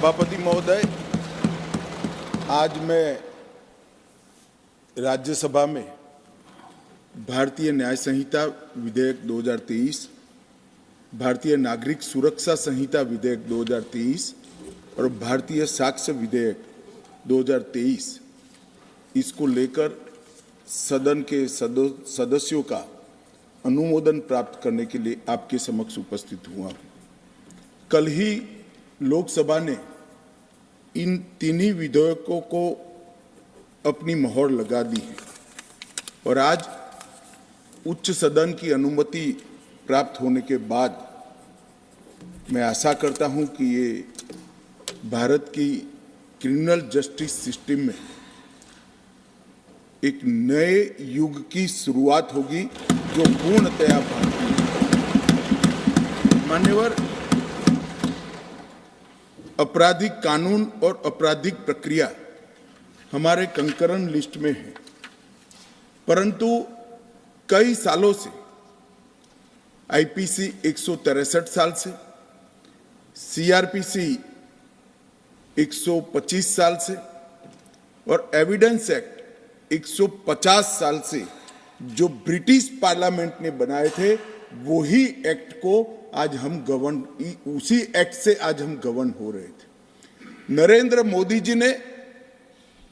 सभापति महोदय, आज मैं राज्यसभा में भारतीय न्याय संहिता विधेयक 2023, भारतीय नागरिक सुरक्षा संहिता विधेयक 2023 और भारतीय साक्ष्य विधेयक 2023 इसको लेकर सदन के सदस्यों का अनुमोदन प्राप्त करने के लिए आपके समक्ष उपस्थित हुआ हूं। कल ही लोकसभा ने इन तीनों विधेयकों को अपनी मोहर लगा दी है और आज उच्च सदन की अनुमति प्राप्त होने के बाद मैं आशा करता हूं कि ये भारत की क्रिमिनल जस्टिस सिस्टम में एक नए युग की शुरुआत होगी जो पूर्णतया भारतीय। मान्यवर, आपराधिक कानून और आपराधिक प्रक्रिया हमारे कंकरन लिस्ट में है, परंतु कई सालों से आईपीसी 163 साल से, सीआरपीसी 125 साल से और एविडेंस एक्ट 150 साल से जो ब्रिटिश पार्लियामेंट ने बनाए थे वही एक्ट को आज हम उसी एक्ट से आज हम गवर्न हो रहे थे। नरेंद्र मोदी जी ने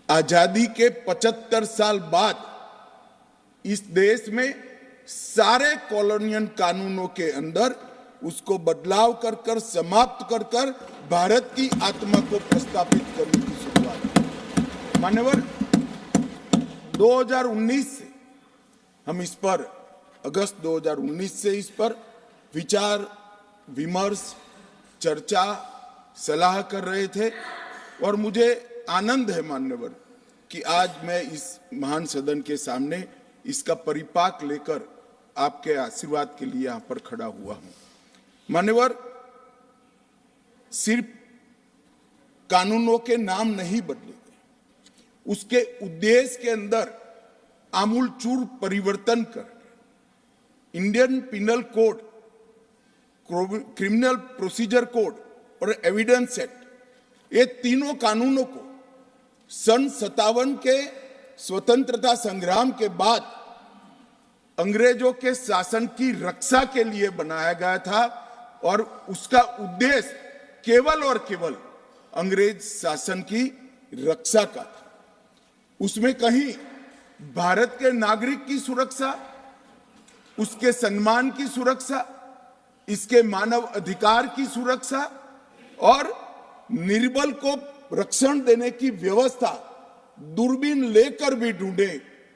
आजादी के 75 साल बाद इस देश में सारे कॉलोनियल कानूनों के अंदर उसको बदलाव कर समाप्त कर भारत की आत्मा को प्रस्तावित करने की शुरुआत। मान्यवर, 2019 से हम इस पर अगस्त 2019 से इस पर विचार विमर्श चर्चा सलाह कर रहे थे और मुझे आनंद है मान्यवर कि आज मैं इस महान सदन के सामने इसका परिपाक लेकर आपके आशीर्वाद के लिए यहां पर खड़ा हुआ हूं। मान्यवर, सिर्फ कानूनों के नाम नहीं बदले गए, उसके उद्देश्य के अंदर आमूलचूल परिवर्तन कर Indian penal code, criminal procedure code और एविडेंस एक्ट, ये तीनों कानूनों को सन 57 के स्वतंत्रता संग्राम के बाद अंग्रेजों के शासन की रक्षा के लिए बनाया गया था और उसका उद्देश्य केवल और केवल अंग्रेज शासन की रक्षा का था। उसमें कहीं भारत के नागरिक की सुरक्षा, उसके सम्मान की सुरक्षा, इसके मानव अधिकार की सुरक्षा और निर्बल को रक्षण देने की व्यवस्था दूरबीन लेकर भी ढूंढे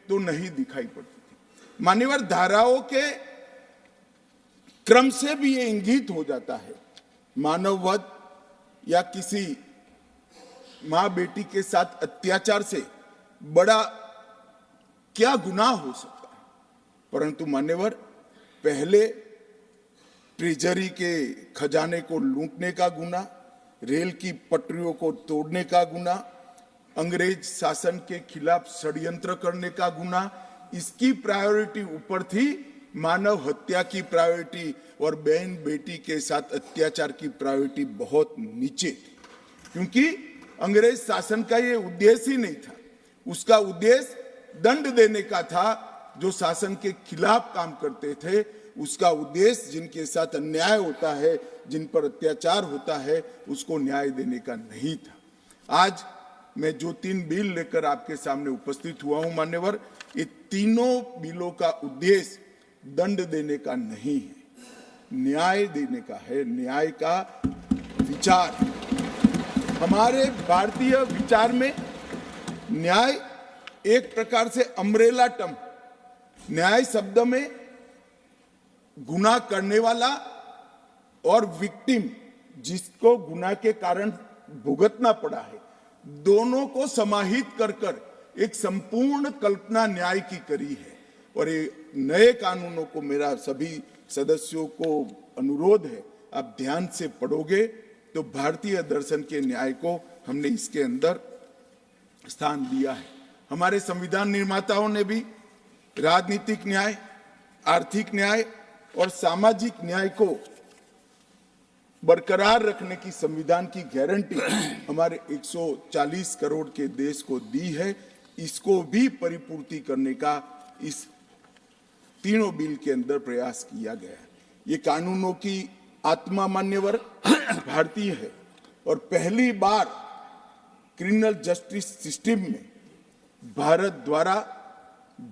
तो नहीं दिखाई पड़ती थी। मान्यवर, धाराओं के क्रम से भी ये इंगित हो जाता है, मानववध या किसी मां बेटी के साथ अत्याचार से बड़ा क्या गुनाह हो सकता है। परंतु मान्यवर, पहले ट्रेजरी के खजाने को लूटने का गुनाह, रेल की पटरियों को तोड़ने का गुनाह, अंग्रेज शासन के खिलाफ षड्यंत्र करने का गुनाह, इसकी प्रायोरिटी ऊपर थी, मानव हत्या की प्रायोरिटी और बहन बेटी के साथ अत्याचार की प्रायोरिटी बहुत नीचे थी। क्योंकि अंग्रेज शासन का ये उद्देश्य ही नहीं था, उसका उद्देश्य दंड देने का था। जो शासन के खिलाफ काम करते थे उसका उद्देश्य जिनके साथ अन्याय होता है, जिन पर अत्याचार होता है, उसको न्याय देने का नहीं था। आज मैं जो 3 बिल लेकर आपके सामने उपस्थित हुआ हूं मान्यवर, ये तीनों बिलों का उद्देश्य दंड देने का नहीं है, न्याय देने का है। न्याय का विचार, हमारे भारतीय विचार में न्याय एक प्रकार से अम्ब्रेला टर्म, न्याय शब्द में गुनाह करने वाला और विक्टिम, जिसको गुनाह के कारण भुगतना पड़ा है, दोनों को समाहित कर एक संपूर्ण कल्पना न्याय की करी है। और ये नए कानूनों को मेरा सभी सदस्यों को अनुरोध है, आप ध्यान से पढ़ोगे तो भारतीय दर्शन के न्याय को हमने इसके अंदर स्थान दिया है। हमारे संविधान निर्माताओं ने भी राजनीतिक न्याय, आर्थिक न्याय और सामाजिक न्याय को बरकरार रखने की संविधान की गारंटी हमारे 140 करोड़ के देश को दी है, इसको भी परिपूर्ति करने का इस तीनों बिल के अंदर प्रयास किया गया है। ये कानूनों की आत्मा मान्यवर भारतीय है और पहली बार क्रिमिनल जस्टिस सिस्टम में भारत द्वारा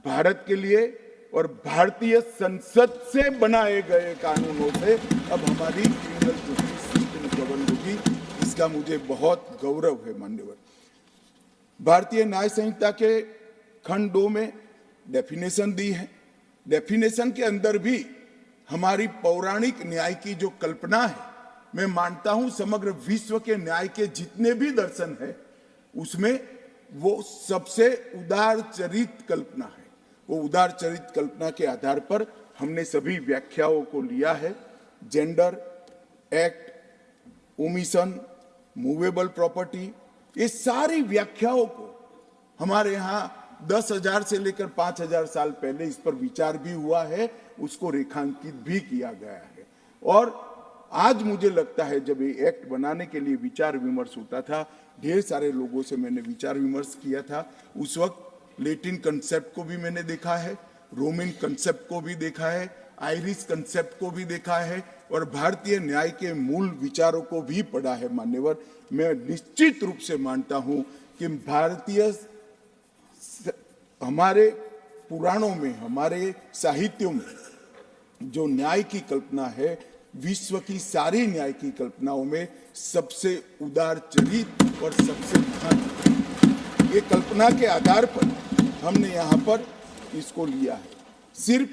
भारत के लिए और भारतीय संसद से बनाए गए कानूनों से अब हमारी क्रिमिनल जस्टिस सिस्टम गवर्न होगी, इसका मुझे बहुत गौरव है मान्यवर। भारतीय न्याय संहिता के खंड 2 में डेफिनेशन दी है। डेफिनेशन के अंदर भी हमारी पौराणिक न्याय की जो कल्पना है, मैं मानता हूं समग्र विश्व के न्याय के जितने भी दर्शन है उसमें वो सबसे उदार चरित कल्पना है। वो उदार चरित कल्पना के आधार पर हमने सभी व्याख्याओं को लिया है। Gender, act, omission, movable property, ये सारी व्याख्याओं को हमारे यहाँ 10,000 से लेकर 5,000 साल पहले इस पर विचार भी हुआ है, उसको रेखांकित भी किया गया है। और आज मुझे लगता है जब ये एक्ट बनाने के लिए विचार विमर्श होता था, ढेर सारे लोगों से मैंने विचार विमर्श किया था, उस वक्त लैटिन कंसेप्ट को भी मैंने देखा है, रोमन कंसेप्ट को भी देखा है, आयरिश कंसेप्ट को भी देखा है और भारतीय न्याय के मूल विचारों को भी पढ़ा है मान्यवर। मैं निश्चित रूप से मानता हूं कि भारतीय हमारे पुराणों में, हमारे साहित्यों में जो न्याय की कल्पना है, विश्व की सारी न्याय की कल्पनाओं में सबसे उदार चरित और सबसे महान, ये कल्पना के आधार पर हमने यहाँ पर इसको लिया है। सिर्फ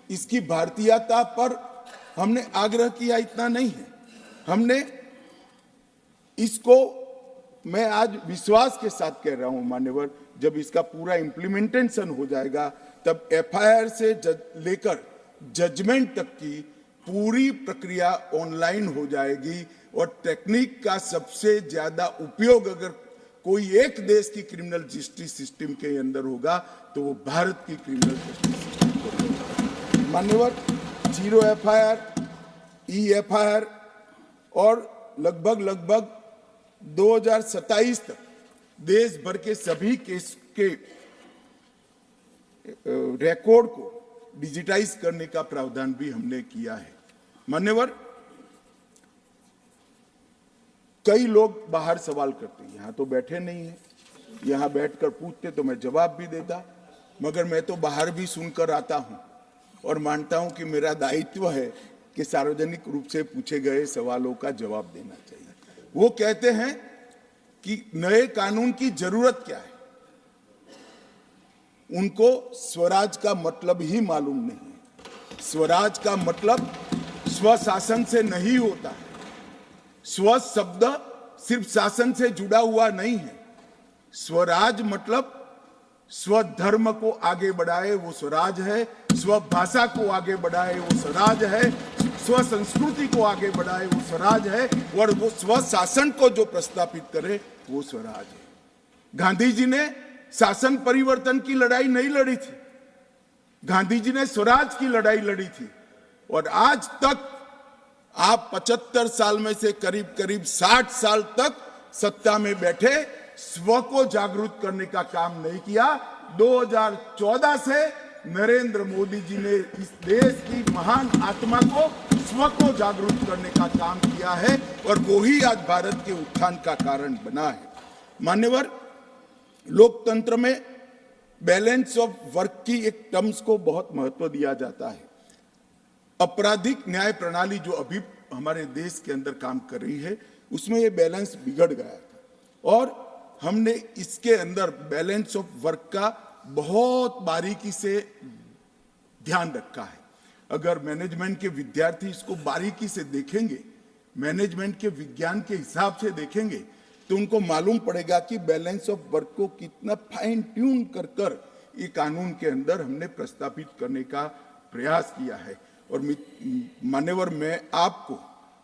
इसकी भारतीयता पर हमने आग्रह किया इतना नहीं है, हमने इसको, मैं आज विश्वास के साथ कह रहा हूं मान्यवर, जब इसका पूरा इम्प्लीमेंटेशन हो जाएगा तब एफआईआर से लेकर जजमेंट तक की पूरी प्रक्रिया ऑनलाइन हो जाएगी और टेक्निक का सबसे ज्यादा उपयोग अगर कोई एक देश की क्रिमिनल जस्टिस सिस्टम के अंदर होगा तो वो भारत की क्रिमिनल जस्टिस सिस्टम को होगा मान्यवर। 0 एफआईआर, ई एफआईआर और लगभग 2027 तक देश भर के सभी केस के रिकॉर्ड को डिजिटाइज करने का प्रावधान भी हमने किया है मान्यवर। कई लोग बाहर सवाल करते हैं, यहां तो बैठे नहीं है, यहां बैठकर पूछते तो मैं जवाब भी देता, मगर मैं तो बाहर भी सुनकर आता हूं और मानता हूं कि मेरा दायित्व है कि सार्वजनिक रूप से पूछे गए सवालों का जवाब देना चाहिए। वो कहते हैं कि नए कानून की जरूरत क्या है, उनको स्वराज का मतलब ही मालूम नहीं है। स्वराज का मतलब स्वशासन से नहीं होता है। स्व शब्द सिर्फ शासन से जुड़ा हुआ नहीं है। स्वराज मतलब स्वधर्म को आगे बढ़ाए वो स्वराज है, स्व भाषा को आगे बढ़ाए वो स्वराज है, स्व संस्कृति को आगे बढ़ाए वो स्वराज है और वो स्व शासन को जो प्रस्तापित करे वो स्वराज है। गांधी जी ने शासन परिवर्तन की लड़ाई नहीं लड़ी थी, गांधी जी ने स्वराज की लड़ाई लड़ी थी और आज तक आप 75 साल में से करीब 60 साल तक सत्ता में बैठे स्व को जागरूक करने का काम नहीं किया। 2014 से नरेंद्र मोदी जी ने इस देश की महान आत्मा को स्व को जागरूक करने का काम किया है और वो ही आज भारत के उत्थान का कारण बना है मान्यवर। लोकतंत्र में बैलेंस ऑफ वर्क की एक टर्म्स को बहुत महत्व दिया जाता है। आपराधिक न्याय प्रणाली जो अभी हमारे देश के अंदर काम कर रही है उसमें ये बैलेंस बिगड़ गया था और हमने इसके अंदर बैलेंस ऑफ वर्क का बहुत बारीकी से ध्यान रखा है। अगर मैनेजमेंट के विद्यार्थी इसको बारीकी से देखेंगे, मैनेजमेंट के विज्ञान के हिसाब से देखेंगे तो उनको मालूम पड़ेगा कि बैलेंस ऑफ वर्क को कितना फाइन ट्यून कर कर ये कानून के अंदर हमने प्रस्तावित करने का प्रयास किया है। और मान्यवर, मैं आपको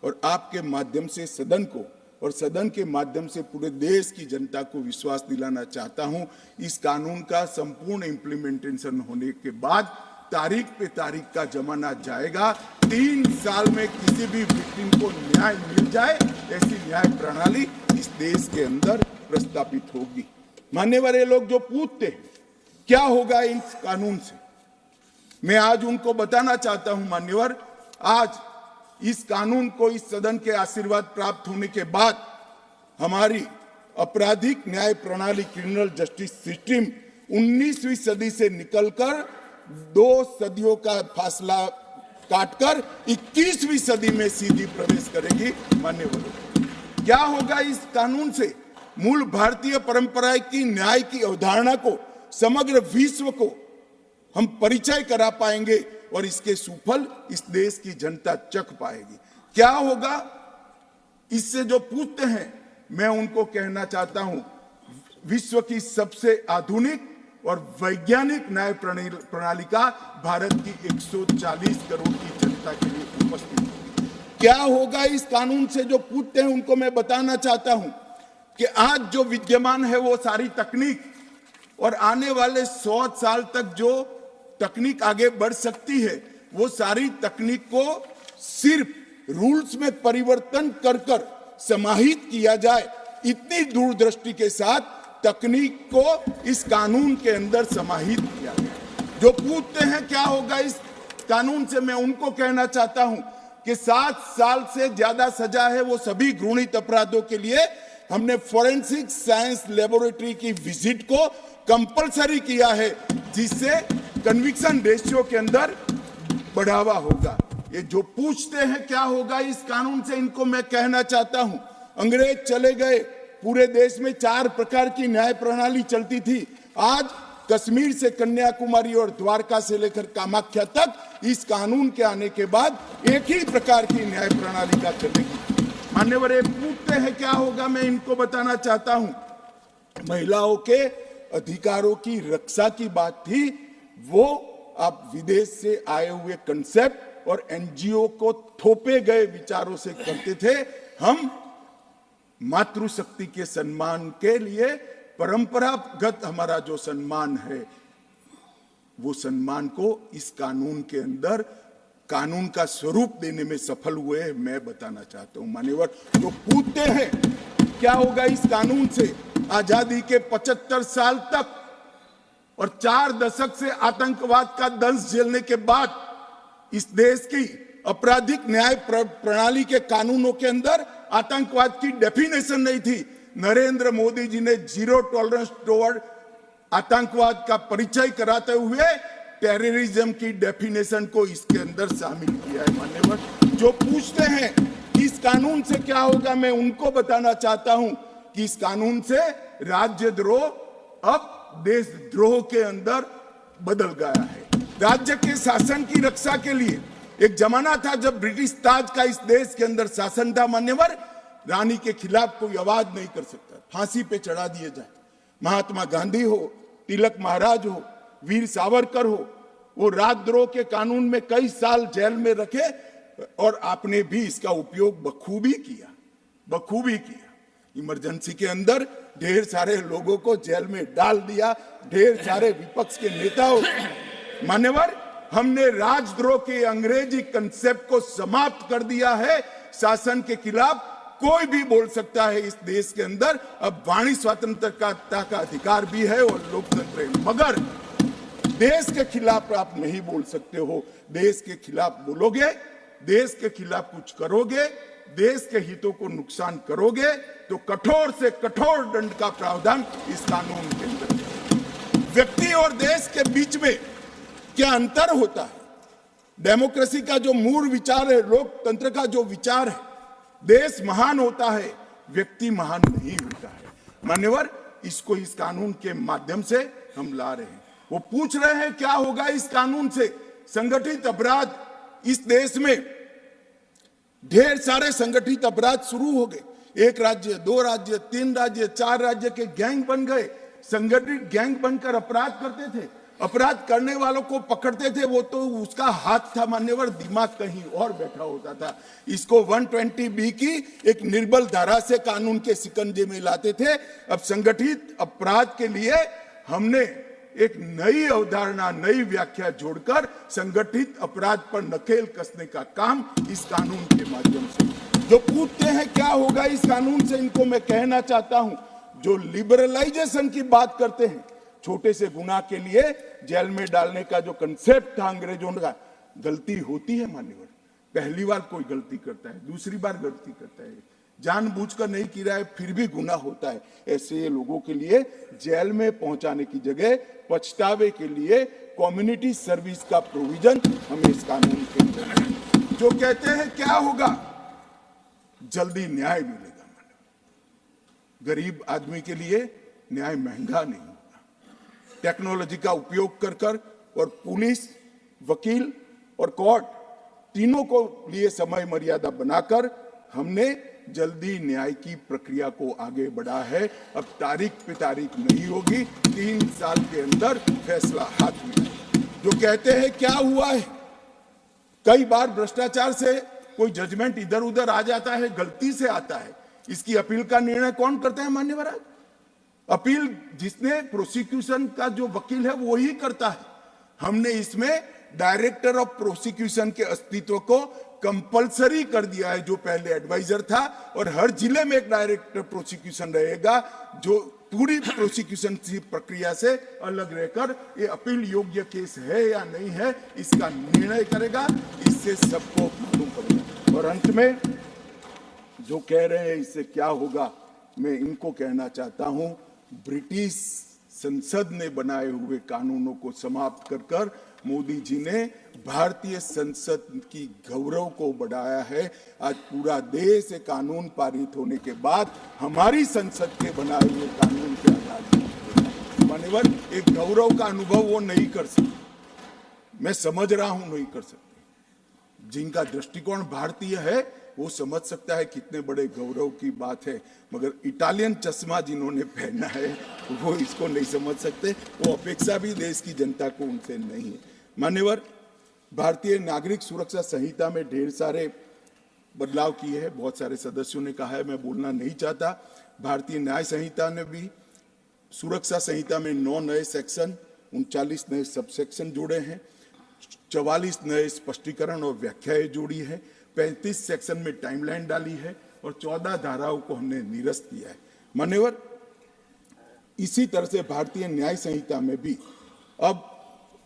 और आपके माध्यम से सदन को और सदन के माध्यम से पूरे देश की जनता को विश्वास दिलाना चाहता हूं, इस कानून का संपूर्ण इम्प्लीमेंटेशन होने के बाद तारीख पे तारीख का जमाना जाएगा। 3 साल में किसी भी विक्टिम को न्याय मिल जाए, ऐसी न्याय प्रणाली इस देश के अंदर प्रस्तापित होगी। मान्यवर, ये लोग जो पूछते हैं क्या होगा इस कानून से, मैं आज उनको बताना चाहता हूं मान्यवर, आज इस कानून को इस सदन के आशीर्वाद प्राप्त होने के बाद हमारी आपराधिक न्याय प्रणाली, क्रिमिनल जस्टिस सिस्टम 19वीं सदी से निकलकर 2 सदियों का फासला काटकर 21वीं सदी में सीधी प्रवेश करेगी। मान्यवर, क्या होगा इस कानून से? मूल भारतीय परंपरा की न्याय की अवधारणा को समग्र विश्व को हम परिचय करा पाएंगे और इसके सुफल इस देश की जनता चख पाएगी। क्या होगा इससे जो पूछते हैं, मैं उनको कहना चाहता हूं, विश्व की सबसे आधुनिक और वैज्ञानिक न्याय प्रणाली का भारत की 140 करोड़ की जनता के लिए उपस्थित होगी। क्या होगा इस कानून से जो पूछते हैं, उनको मैं बताना चाहता हूं कि आज जो विद्यमान है वो सारी तकनीक और आने वाले 100 साल तक जो तकनीक आगे बढ़ सकती है, वो सारी तकनीक को सिर्फ रूल्स में परिवर्तन कर कर समाहित किया जाए, इतनी दूरदृष्टि के साथ तकनीक को इस कानून के अंदर समाहित किया गया। जो पूछते हैं क्या होगा इस कानून से, मैं उनको कहना चाहता हूं कि 7 साल से ज्यादा सजा है वो सभी घृणित अपराधों के लिए हमने फोरेंसिक साइंस लेबोरेटरी की विजिट को कंपलसरी किया है, जिससे कन्विक्शन रेशियो के अंदर बढ़ावा होगा। ये जो पूछते हैं क्या होगा इस कानून से, इनको मैं कहना चाहता हूं, अंग्रेज चले गए, पूरे देश में 4 प्रकार की न्याय प्रणाली चलती थी। आज कश्मीर से कन्याकुमारी और द्वारका से लेकर कामाख्या तक इस कानून के आने के बाद एक ही प्रकार की न्याय प्रणाली का चलेगी। मान्यवर, ये पूछते हैं क्या होगा, मैं इनको बताना चाहता हूं, महिलाओं के अधिकारों की रक्षा की बात थी, वो आप विदेश से आए हुए कंसेप्ट और एनजीओ को थोपे गए विचारों से करते थे। हम मातृशक्ति के सम्मान के लिए परंपरागत हमारा जो सम्मान है, वो सम्मान को इस कानून के अंदर कानून का स्वरूप देने में सफल हुए हैं, मैं बताना चाहता हूं। मान्यवर, जो पूछते हैं क्या होगा इस कानून से, आजादी के 75 साल तक और 4 दशक से आतंकवाद का दंश झेलने के बाद इस देश की आपराधिक न्याय प्रणाली के कानूनों के अंदर आतंकवाद की डेफिनेशन नहीं थी। नरेंद्र मोदी जी ने जीरो टॉलरेंस टुवर्ड आतंकवाद का परिचय कराते हुए टेररिज्म की डेफिनेशन को इसके अंदर शामिल किया है। मान्यवर, जो पूछते हैं इस कानून से क्या होगा, मैं उनको बताना चाहता हूं कि इस कानून से राज्यद्रोह अब देशद्रोह के अंदर बदल गया है। राज्य के शासन की रक्षा के लिए एक जमाना था जब ब्रिटिश ताज का इस देश के अंदर शासन था। मान्यवर, रानी के खिलाफ कोई आवाज नहीं कर सकता, फांसी पे चढ़ा दिए जाए। महात्मा गांधी हो, तिलक महाराज हो, वीर सावरकर हो, वो राजद्रोह के कानून में कई साल जेल में रखे और आपने भी इसका उपयोग बखूबी किया। इमरजेंसी के अंदर ढेर सारे लोगों को जेल में डाल दिया, ढेर सारे विपक्ष के नेताओं। मान्यवर, हमने राजद्रोह के अंग्रेजी कंसेप्ट को समाप्त कर दिया है। शासन के खिलाफ कोई भी बोल सकता है इस देश के अंदर। अब वाणी स्वतंत्रता का अधिकार भी है और लोकतंत्र है, मगर देश के खिलाफ आप नहीं बोल सकते हो। देश के खिलाफ बोलोगे, देश के खिलाफ कुछ करोगे, देश के हितों को नुकसान करोगे, तो कठोर से कठोर दंड का प्रावधान इस कानून के अंदर है। व्यक्ति और देश के बीच में क्या अंतर होता है? डेमोक्रेसी का जो मूल विचार है, लोकतंत्र का जो विचार है, देश महान होता है, व्यक्ति महान नहीं होता है। मान्यवर, इसको इस कानून के माध्यम से हम ला रहे हैं। वो पूछ रहे हैं क्या होगा इस कानून से। संगठित अपराध इस देश में ढेर सारे संगठित अपराध शुरू हो गए। 1 राज्य, 2 राज्य, 3 राज्य, 4 राज्य के गैंग बन गए, संगठित गैंग बनकर अपराध करते थे। अपराध करने वालों को पकड़ते थे, वो तो उसका हाथ था मान्यवर, दिमाग कहीं और बैठा होता था। इसको 120B की एक निर्बल धारा से कानून के शिकंजे में लाते थे। अब संगठित अपराध के लिए हमने एक नई अवधारणा, नई व्याख्या जोड़कर संगठित अपराध पर नकेल कसने का काम इस कानून के माध्यम से। जो पूछते हैं क्या होगा इस कानून से, इनको मैं कहना चाहता हूं, जो लिबरलाइजेशन की बात करते हैं, छोटे से गुनाह के लिए जेल में डालने का जो कंसेप्ट था अंग्रेजों का, गलती होती है मान्यवर। पहली बार कोई गलती करता है, दूसरी बार गलती करता है, जानबूझकर नहीं किया है फिर भी गुनाह होता है, ऐसे लोगों के लिए जेल में पहुंचाने की जगह पछतावे के लिए कम्युनिटी सर्विस का प्रोविजन हमें इस कानून के अंदर, जो कहते हैं क्या होगा, जल्दी न्याय मिलेगा। गरीब आदमी के लिए न्याय महंगा नहीं होगा। टेक्नोलॉजी का उपयोग कर और पुलिस, वकील और कोर्ट तीनों को लिए समय मर्यादा बनाकर हमने जल्दी न्याय की प्रक्रिया को आगे बढ़ा है। अब तारीख पे तारीख नहीं होगी, 3 साल के अंदर फैसला हाथ में। जो कहते हैं क्या हुआ है, कई बार भ्रष्टाचार से कोई जजमेंट इधर उधर आ जाता है, गलती से आता है, इसकी अपील का निर्णय कौन करता है मान्यवर? अपील जिसने प्रोसिक्यूशन का जो वकील है वो ही करता है। हमने इसमें डायरेक्टर ऑफ प्रोसिक्यूशन के अस्तित्व को कंपलसरी कर दिया है, जो पहले एडवाइजर था, और हर जिले में एक डायरेक्टर प्रोसिक्यूशन रहेगा जो पूरी प्रोसिक्यूशन की प्रक्रिया से अलग रहकर ये अपील योग्य केस है या नहीं है इसका निर्णय करेगा। इससे सबको मालूम पड़ेगा। और अंत में जो कह रहे हैं इससे क्या होगा, मैं इनको कहना चाहता हूं, ब्रिटिश संसद ने बनाए हुए कानूनों को समाप्त कर मोदी जी ने भारतीय संसद की गौरव को बढ़ाया है। आज पूरा देश एक कानून पारित होने के बाद हमारी संसद के बनाए हुए कानून के आधार पर मान्यवर एक गौरव का अनुभव वो नहीं कर सकते। मैं समझ रहा हूं नहीं कर सकते। जिनका दृष्टिकोण भारतीय है वो समझ सकता है कितने बड़े गौरव की बात है, मगर इटालियन चश्मा जिन्होंने पहना है वो इसको नहीं समझ सकते। वो अपेक्षा भी देश की जनता को उनसे नहीं है। मान्यवर, भारतीय नागरिक सुरक्षा संहिता में ढेर सारे बदलाव किए हैं, बहुत सारे सदस्यों ने कहा है, मैं बोलना नहीं चाहता। भारतीय न्याय संहिता ने भी सुरक्षा संहिता में 9 नए सेक्शन, 39 नए सबसेक्शन जोड़े हैं, 44 नए स्पष्टीकरण और व्याख्याएं जोड़ी है, 35 सेक्शन में टाइमलाइन डाली है और 14 धाराओं को हमने निरस्त किया है। मान्यवर, इसी तरह से भारतीय न्याय संहिता में भी अब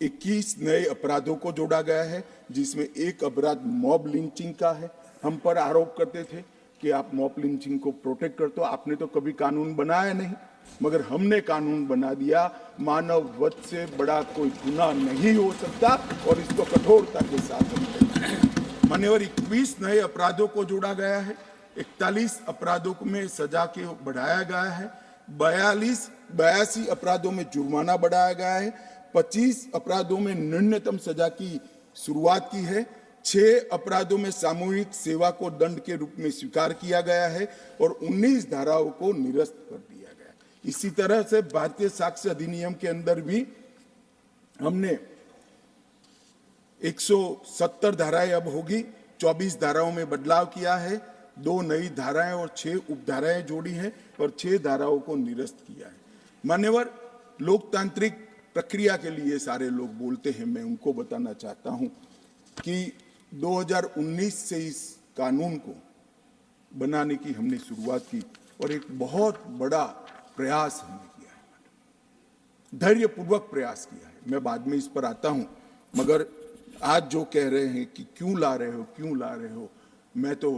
21 नए अपराधों को जोड़ा गया है, जिसमें एक अपराध मॉब लिंचिंग का है। हम पर आरोप करते थे कि आप मॉब लिंचिंग को प्रोटेक्ट करते हो, आपने तो कभी कानून बनाया नहीं, मगर हमने कानून बना दिया। मानव वध से बड़ा कोई गुनाह नहीं हो सकता और इसको कठोरता के साथ हमने मान्यवर 21 नए अपराधों को जोड़ा गया है, 41 अपराधों में सजा के बढ़ाया गया है, 82 अपराधों में जुर्माना बढ़ाया गया है, 25 अपराधों में न्यूनतम सजा की शुरुआत की है, 6 अपराधों में सामूहिक सेवा को दंड के रूप में स्वीकार किया गया है और 19 धाराओं को निरस्त कर दिया गया। इसी तरह से भारतीय साक्ष्य अधिनियम के अंदर भी हमने 170 धाराएं अब होगी, 24 धाराओं में बदलाव किया है, 2 नई धाराएं और 6 उपधाराएं जोड़ी हैं और 6 धाराओं को निरस्त किया है। मान्यवर, लोकतांत्रिक प्रक्रिया के लिए सारे लोग बोलते हैं, मैं उनको बताना चाहता हूं कि 2019 से इस कानून को बनाने की हमने शुरुआत की और एक बहुत बड़ा प्रयास हमने किया है, धैर्यपूर्वक प्रयास किया है। मैं बाद में इस पर आता हूं, मगर आज जो कह रहे हैं कि क्यों ला रहे हो, मैं तो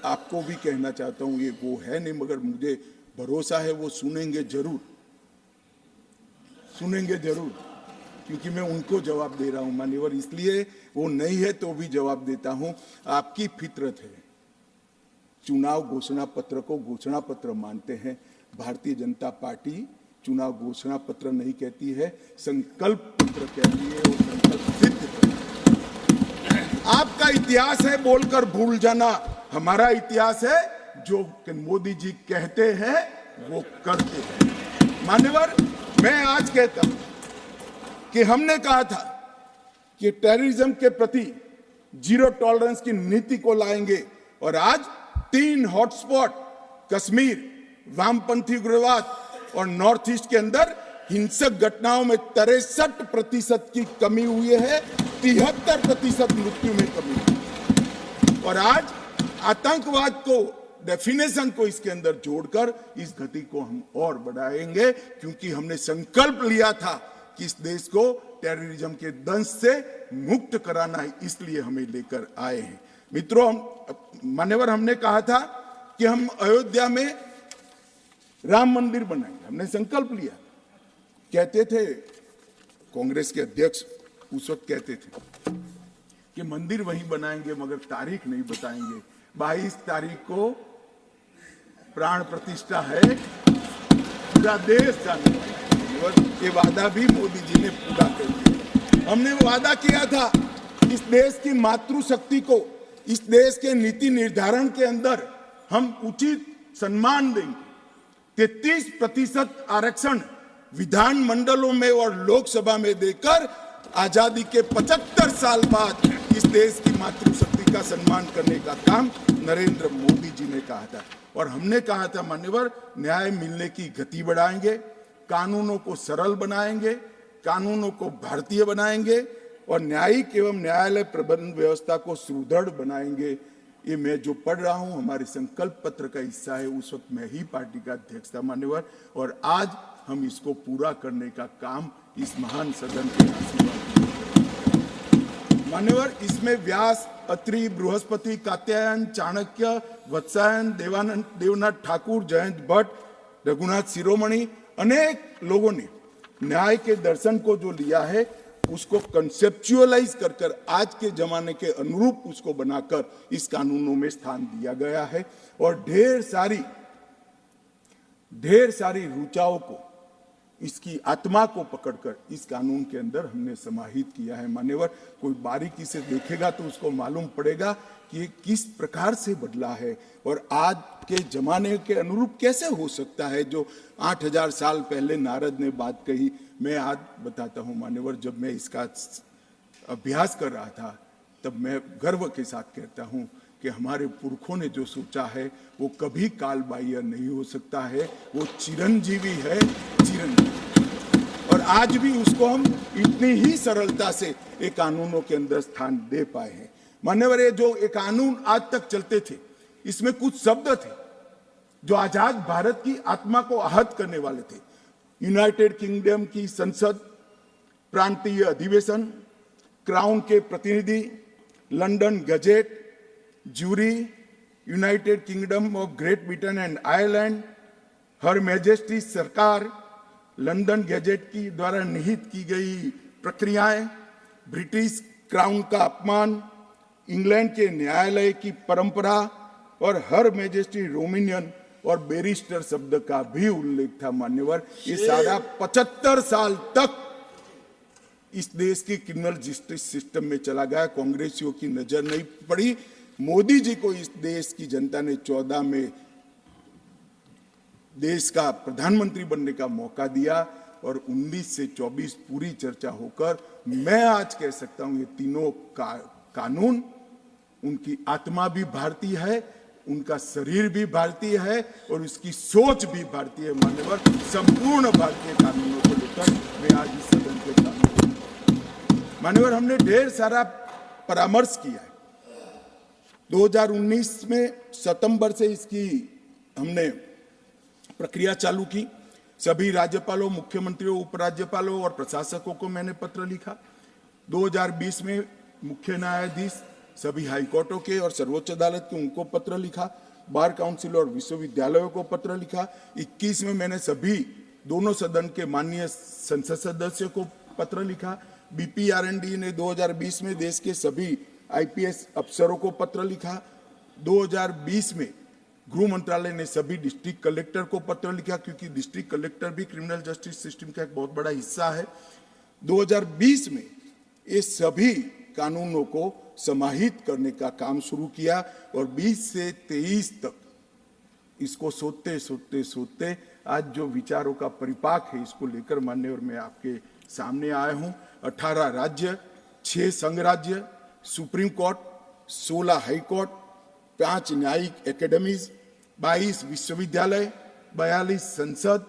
आपको भी कहना चाहता हूं, ये वो है नहीं, मगर मुझे भरोसा है वो सुनेंगे जरूर, क्योंकि मैं उनको जवाब दे रहा हूं मान्यवर, इसलिए वो नहीं है तो भी जवाब देता हूं। आपकी फितरत है, चुनाव घोषणा पत्र को घोषणा पत्र मानते हैं। भारतीय जनता पार्टी चुनाव घोषणा पत्र नहीं कहती है, संकल्प पत्र कहती है और संकल्प सिद्ध करती है। आपका इतिहास है बोलकर भूल जाना, हमारा इतिहास है जो मोदी जी कहते हैं वो करते हैं। मान्यवर, मैं आज कहता हूं कि हमने कहा था कि टेररिज्म के प्रति जीरो टॉलरेंस की नीति को लाएंगे और आज 3 हॉटस्पॉट कश्मीर, वामपंथी उग्रवाद और नॉर्थ ईस्ट के अंदर हिंसक घटनाओं में 63% की कमी हुई है, 73% मृत्यु में कमी हुई। और आज आतंकवाद को डेफिनेशन को इसके अंदर जोड़कर इस गति को हम और बढ़ाएंगे, क्योंकि हमने संकल्प लिया था कि इस देश को टेररिज्म के दंश से मुक्त कराना है, इसलिए हमें लेकर आए हैं। मित्रों, मान्यवर, हमने कहा था कि हम अयोध्या में राम मंदिर बनाएंगे, हमने संकल्प लिया। कहते थे कांग्रेस के अध्यक्ष उस वक्त कहते थे कि मंदिर वहीं बनाएंगे मगर तारीख नहीं बताएंगे। 22 तारीख को प्राण प्रतिष्ठा है, पूरा देश जाने वाला है। ये वादा भी मोदी जी ने पूरा कर दिया। हमने वादा किया था इस देश की मातृशक्ति को, इस देश के नीति निर्धारण के अंदर हम उचित सम्मान देंगे। 33% आरक्षण विधानमंडलों में और लोकसभा में देकर आजादी के 75 साल बाद इस देश की मातृशक्ति का सम्मान करने का काम नरेंद्र मोदी जी ने कहा था। और हमने कहा था मान्यवर, न्याय मिलने की गति बढ़ाएंगे, कानूनों को सरल बनाएंगे, कानूनों को भारतीय बनाएंगे और न्यायिक एवं न्यायालय प्रबंध व्यवस्था को सुदृढ़ बनाएंगे। ये मैं जो पढ़ रहा हूं हमारे संकल्प पत्र का हिस्सा है। उस वक्त मैं ही पार्टी का अध्यक्ष था मान्यवर, और आज हम इसको पूरा करने का काम इस महान सदन के आशीर्वाद मान्यवर। इसमें व्यास, अत्रि, बृहस्पति, कात्यायन, चाणक्य, वत्सायन, देवानंद, देवनाथ ठाकुर, जयंत भट्ट, रघुनाथ शिरोमणि, अनेक लोगों ने न्याय के दर्शन को जो लिया है उसको कंसेप्चुअलाइज कर आज के जमाने के अनुरूप उसको बनाकर इस कानूनों में स्थान दिया गया है। और ढेर सारी ऋचाओं को, इसकी आत्मा को पकड़कर इस कानून के अंदर हमने समाहित किया है मान्यवर। कोई बारीकी से देखेगा तो उसको मालूम पड़ेगा कि ये किस प्रकार से बदला है और आज के जमाने के अनुरूप कैसे हो सकता है। जो 8000 साल पहले नारद ने बात कही, मैं आज बताता हूं मान्यवर, जब मैं इसका अभ्यास कर रहा था तब मैं गर्व के साथ कहता हूं कि हमारे पुरखों ने जो सोचा है वो कभी काल बाह्य नहीं हो सकता है, वो चिरंजीवी है, चिरंजीवी। और आज भी उसको हम इतनी ही सरलता से ये कानूनों के अंदर स्थान दे पाए हैं मान्यवर। ये जो ये कानून आज तक चलते थे, इसमें कुछ शब्द थे जो आजाद भारत की आत्मा को आहत करने वाले थे। यूनाइटेड किंगडम की संसद, प्रांतीय अधिवेशन, क्राउन के प्रतिनिधि, London gazette, jury, United Kingdom of Great Britain and Ireland, her majesty सरकार, लंदन गजेट की द्वारा निहित की गई प्रक्रियाएं, ब्रिटिश क्राउन का अपमान, इंग्लैंड के न्यायालय की परंपरा और हर मैजेस्टी रोमिनियन और बैरिस्टर शब्द का भी उल्लेख था मान्यवर। ये सारा 75 साल तक इस देश की क्रिमिनल जस्टिस सिस्टम में चला गया। कांग्रेसियों की नजर नहीं पड़ी। मोदी जी को इस देश की जनता ने 14 में देश का प्रधानमंत्री बनने का मौका दिया और 19 से 24 पूरी चर्चा होकर मैं आज कह सकता हूं ये तीनों कानून, उनकी आत्मा भी भारतीय है, उनका शरीर भी भारतीय है और उसकी सोच भी भारतीय है मान्यवर। संपूर्ण भारतीय कानूनों को लेकर मैं आज इस सदन के सामने मान्यवर, हमने ढेर सारा परामर्श किया है। 2019 में सितंबर से इसकी हमने प्रक्रिया चालू की। सभी राज्यपालों, मुख्यमंत्रियों, उपराज्यपालों और प्रशासकों को मैंने पत्र लिखा। 2020 में मुख्य न्यायाधीश सभी हाईकोर्टों के और सर्वोच्च अदालत के उनको पत्र लिखा। बार काउंसिल और विश्वविद्यालयों को पत्र लिखा। 21 में मैंने सभी दोनों सदन के माननीय संसद सदस्यों को पत्र लिखा। बीपीआरएनडी ने 2020 में देश के सभी आईपीएस अफसरों को पत्र लिखा। 2020 में गृह मंत्रालय ने सभी डिस्ट्रिक्ट कलेक्टर को पत्र लिखा, क्योंकि डिस्ट्रिक्ट कलेक्टर भी क्रिमिनल जस्टिस सिस्टम का एक बहुत बड़ा हिस्सा है। 2020 में ये सभी कानूनों को समाहित करने का काम शुरू किया और 20 से 23 तक इसको सोचते आज जो विचारों का परिपाक है इसको लेकर मान्यवर मैं आपके सामने आया हूं। 18 राज्य, 6 संघ राज्य, सुप्रीम कोर्ट, 16 हाई कोर्ट, 5 न्यायिक एकेडमीज, 22 विश्वविद्यालय, 42 संसद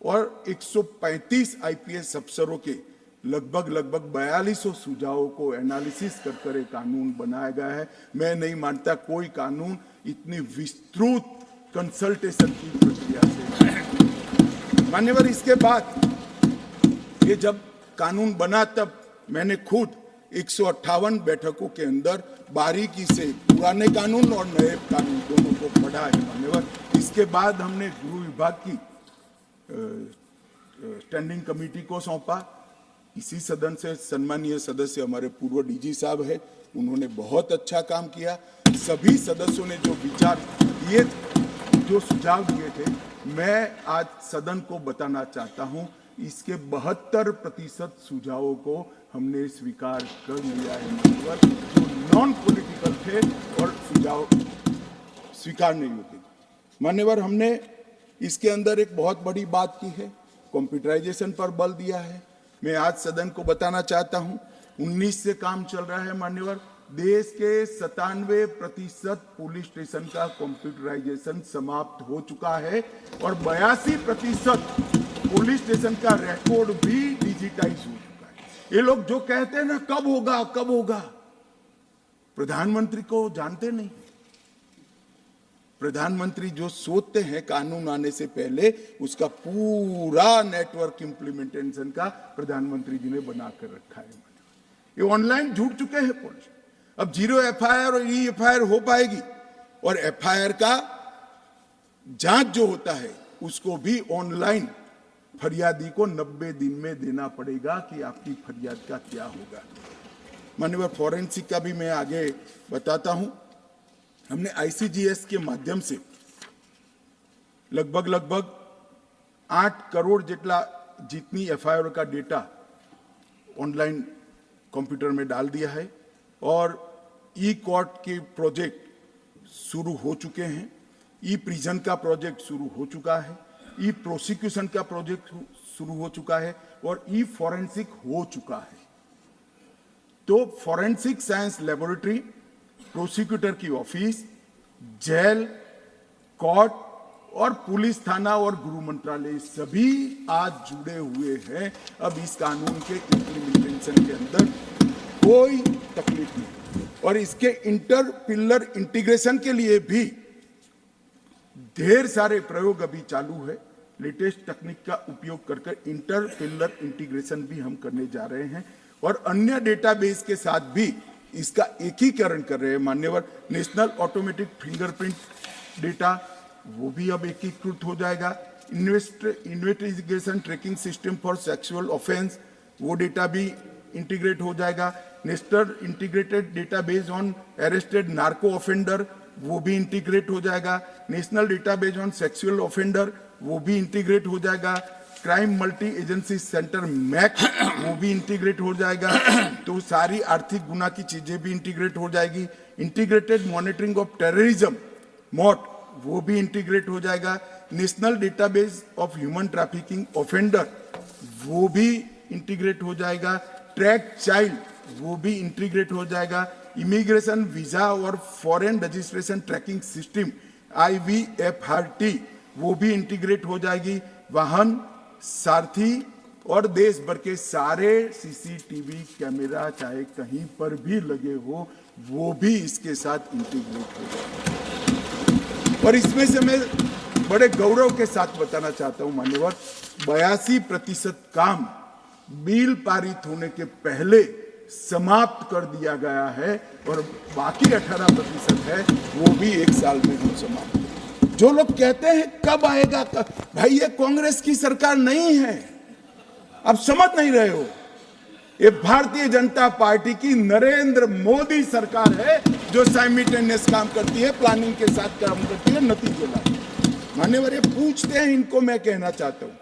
और 135 आईपीएस अफसरों के लगभग 4200 सुझावों को एनालिसिस कर एक कानून बनाया गया है। मैं नहीं मानता कोई कानून इतनी विस्तृत कंसल्टेशन की प्रक्रिया से। मान्यवर, इसके बाद ये जब कानून बना तब मैंने खुद 158 बैठकों के अंदर बारीकी से पुराने कानून और नए कानून दोनों को पढ़ा है। मान्यवर, इसके बाद हमने गृह विभाग की स्टैंडिंग कमेटी को सौंपा। इसी सदन से सम्मानीय सदस्य हमारे पूर्व डीजी साहब है, उन्होंने बहुत अच्छा काम किया। सभी सदस्यों ने जो विचार दिए, जो सुझाव दिए थे, मैं आज सदन को बताना चाहता हूं, इसके 72% सुझावों को हमने स्वीकार कर लिया है। जो नॉन पॉलिटिकल थे और सुझाव स्वीकार नहीं होते। मान्यवर, हमने इसके अंदर एक बहुत बड़ी बात की है, कंप्यूटराइजेशन पर बल दिया है। मैं आज सदन को बताना चाहता हूं, 19 से काम चल रहा है। मान्यवर, देश के 97% पुलिस स्टेशन का कंप्यूटराइजेशन समाप्त हो चुका है और 82% पुलिस स्टेशन का रिकॉर्ड भी डिजिटाइज हो चुका है। ये लोग जो कहते हैं ना, कब होगा कब होगा, प्रधानमंत्री को जानते नहीं। प्रधानमंत्री जो सोचते हैं कानून आने से पहले, उसका पूरा नेटवर्क इंप्लीमेंटेशन का प्रधानमंत्री जी ने बनाकर रखा है। ये ऑनलाइन जुड़ चुके हैं पुलिस। अब 0 एफआईआर और ई एफआईआर हो पाएगी और एफआईआर का जांच जो होता है उसको भी ऑनलाइन फरियादी को 90 दिन में देना पड़ेगा कि आपकी फरियाद का क्या होगा। माननीय फॉरेंसिक का भी मैं आगे बताता हूं। हमने आईसीजीएस के माध्यम से लगभग 8 करोड़ जितनी एफआईआर का डेटा ऑनलाइन कंप्यूटर में डाल दिया है और ई कोर्ट के प्रोजेक्ट शुरू हो चुके हैं। ई प्रिजन का प्रोजेक्ट शुरू हो चुका है, ई प्रोसिक्यूशन का प्रोजेक्ट शुरू हो चुका है और ई फॉरेंसिक हो चुका है। तो फॉरेंसिक साइंस लेबोरेटरी, प्रोसिक्यूटर की ऑफिस, जेल, कोर्ट और पुलिस थाना और गृह मंत्रालय सभी आज जुड़े हुए हैं। अब इस कानून के इंप्लीमेंटेशन के अंदर कोई तकलीफ नहीं और इसके इंटर पिलर इंटीग्रेशन के लिए भी ढेर सारे प्रयोग अभी चालू है। लेटेस्ट तकनीक का उपयोग करके इंटर पिलर इंटीग्रेशन भी हम करने जा रहे हैं और अन्य डेटाबेस के साथ भी इसका एकीकरण कर रहे हैं। मान्यवर, नेशनल ऑटोमेटिक फिंगरप्रिंट डेटा वो भी अब एकीकृत हो जाएगा। Investigation tracking system for sexual offence वो डेटा भी इंटीग्रेट हो जाएगा। National integrated database on arrested narco offender वो भी इंटीग्रेट हो जाएगा। National database on sexual offender वो भी इंटीग्रेट हो जाएगा। Crime multi agency centre MAC वो भी इंटीग्रेट हो जाएगा। तो सारी आर्थिक गुना की चीजें भी इंटीग्रेट हो जाएगी। इंटीग्रेटेड मॉनिटरिंग ऑफ टेररिज्म मॉट वो भी इंटीग्रेट हो जाएगा। National database of human trafficking offender वो भी इंटीग्रेट हो जाएगा। ट्रैक चाइल्ड वो भी इंटीग्रेट हो जाएगा। इमिग्रेशन वीजा और foreign registration tracking system IVFRT वो भी इंटीग्रेट हो जाएगी। वाहन, सारथी और देश भर के सारे सीसीटीवी कैमरा चाहे कहीं पर भी लगे हो वो भी इसके साथ इंटीग्रेट हो जाएगा। और इसमें से मैं बड़े गौरव के साथ बताना चाहता हूं मान्यवर, 82% काम बिल पारित होने के पहले समाप्त कर दिया गया है और बाकी 18% है वो भी 1 साल में हम समाप्त। जो लोग कहते हैं कब आएगा भाई, ये कांग्रेस की सरकार नहीं है, आप समझ नहीं रहे हो। ये भारतीय जनता पार्टी की नरेंद्र मोदी सरकार है जो साइमल्टेनियस काम करती है, प्लानिंग के साथ काम करती है, नतीजे लाती है। मान्यवर, ये पूछते हैं, इनको मैं कहना चाहता हूं।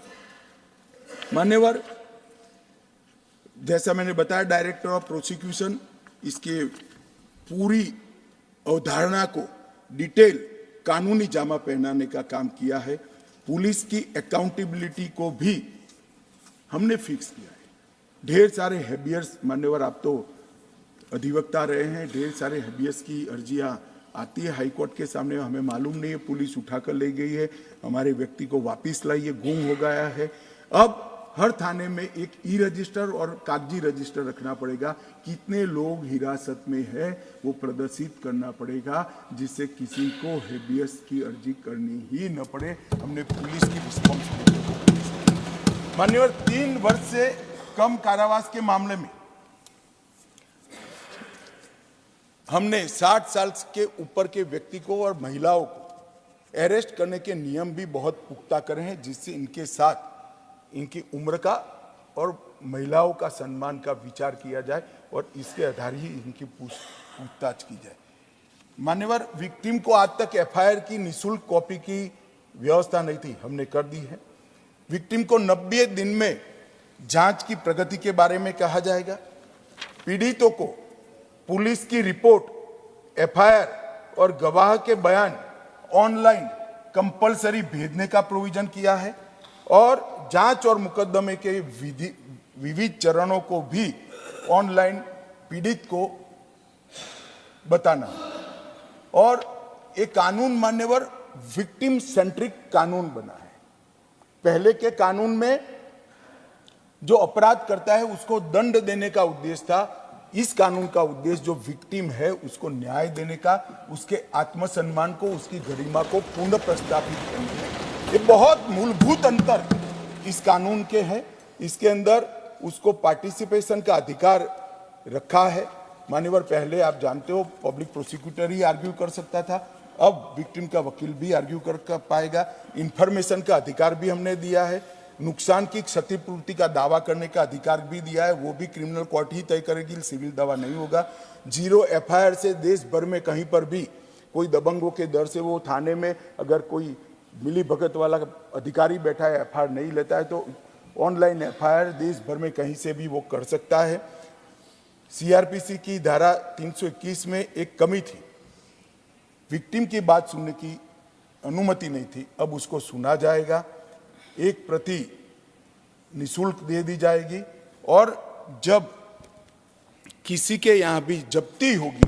मान्यवर, जैसा मैंने बताया, डायरेक्टर ऑफ प्रोसिक्यूशन इसके पूरी अवधारणा को डिटेल कानूनी जामा पहनाने का काम किया है। पुलिस की अकाउंटेबिलिटी को भी हमने फिक्स किया है। ढेर सारे हैबियस, मान्यवर आप तो अधिवक्ता रहे हैं, ढेर सारे हैबियस की अर्जियां आती है हाईकोर्ट के सामने, हमें मालूम नहीं है, पुलिस उठाकर ले गई है, हमारे व्यक्ति को वापस लाइए, गुम हो गया है। अब हर थाने में एक ई रजिस्टर और कागजी रजिस्टर रखना पड़ेगा, कितने लोग हिरासत में है वो प्रदर्शित करना पड़ेगा, जिससे किसी को हेबियस की अर्जी करनी ही न पड़े। हमने पुलिस की रिस्पॉन्सिबिलिटी, मान्यवर 3 वर्ष से कम कारावास के मामले में हमने 60 साल के ऊपर के व्यक्ति को और महिलाओं को अरेस्ट करने के नियम भी बहुत पुख्ता करे हैं, जिससे इनके साथ इनकी उम्र का और महिलाओं का सम्मान का विचार किया जाए और इसके आधार ही इनकी पूछताछ की जाए। मान्यवर, विक्टिम को आज तक एफआईआर की निःशुल्क कॉपी की व्यवस्था नहीं थी, हमने कर दी है। विक्टिम को 90 दिन में जांच की प्रगति के बारे में कहा जाएगा। पीड़ितों को पुलिस की रिपोर्ट, एफआईआर और गवाह के बयान ऑनलाइन कंपलसरी भेजने का प्रोविजन किया है और जांच और मुकदमे के विविध चरणों को भी ऑनलाइन पीड़ित को बताना। और एक कानून मान्यवर विक्टिम सेंट्रिक कानून बना है। पहले के कानून में जो अपराध करता है उसको दंड देने का उद्देश्य था, इस कानून का उद्देश्य जो विक्टिम है उसको न्याय देने का, उसके आत्मसम्मान को, उसकी गरिमा को पुनः प्रस्थापित करने का। ये बहुत मूलभूत अंतर इस कानून के हैं। इसके अंदर उसको पार्टिसिपेशन का अधिकार रखा है। मान्यवर, पहले आप जानते हो पब्लिक प्रोसिक्यूटर ही आर्ग्यू कर सकता था, अब विक्टिम का वकील भी आर्ग्यू कर पाएगा। इंफॉर्मेशन का अधिकार भी हमने दिया है। नुकसान की क्षतिपूर्ति का दावा करने का अधिकार भी दिया है, वो भी क्रिमिनल कोर्ट ही तय करेगी, सिविल दावा नहीं होगा। 0 एफआईआर से देश भर में कहीं पर भी कोई दबंगों के डर से वो थाने में अगर कोई मिली भगत वाला अधिकारी बैठा है, एफआईआर नहीं लेता है, तो ऑनलाइन एफआईआर देश भर में कहीं से भी वो कर सकता है। सीआरपीसी की धारा 321 में एक कमी थी, विक्टिम की बात सुनने की अनुमति नहीं थी, अब उसको सुना जाएगा। एक प्रति निःशुल्क दे दी जाएगी और जब किसी के यहाँ भी जब्ती होगी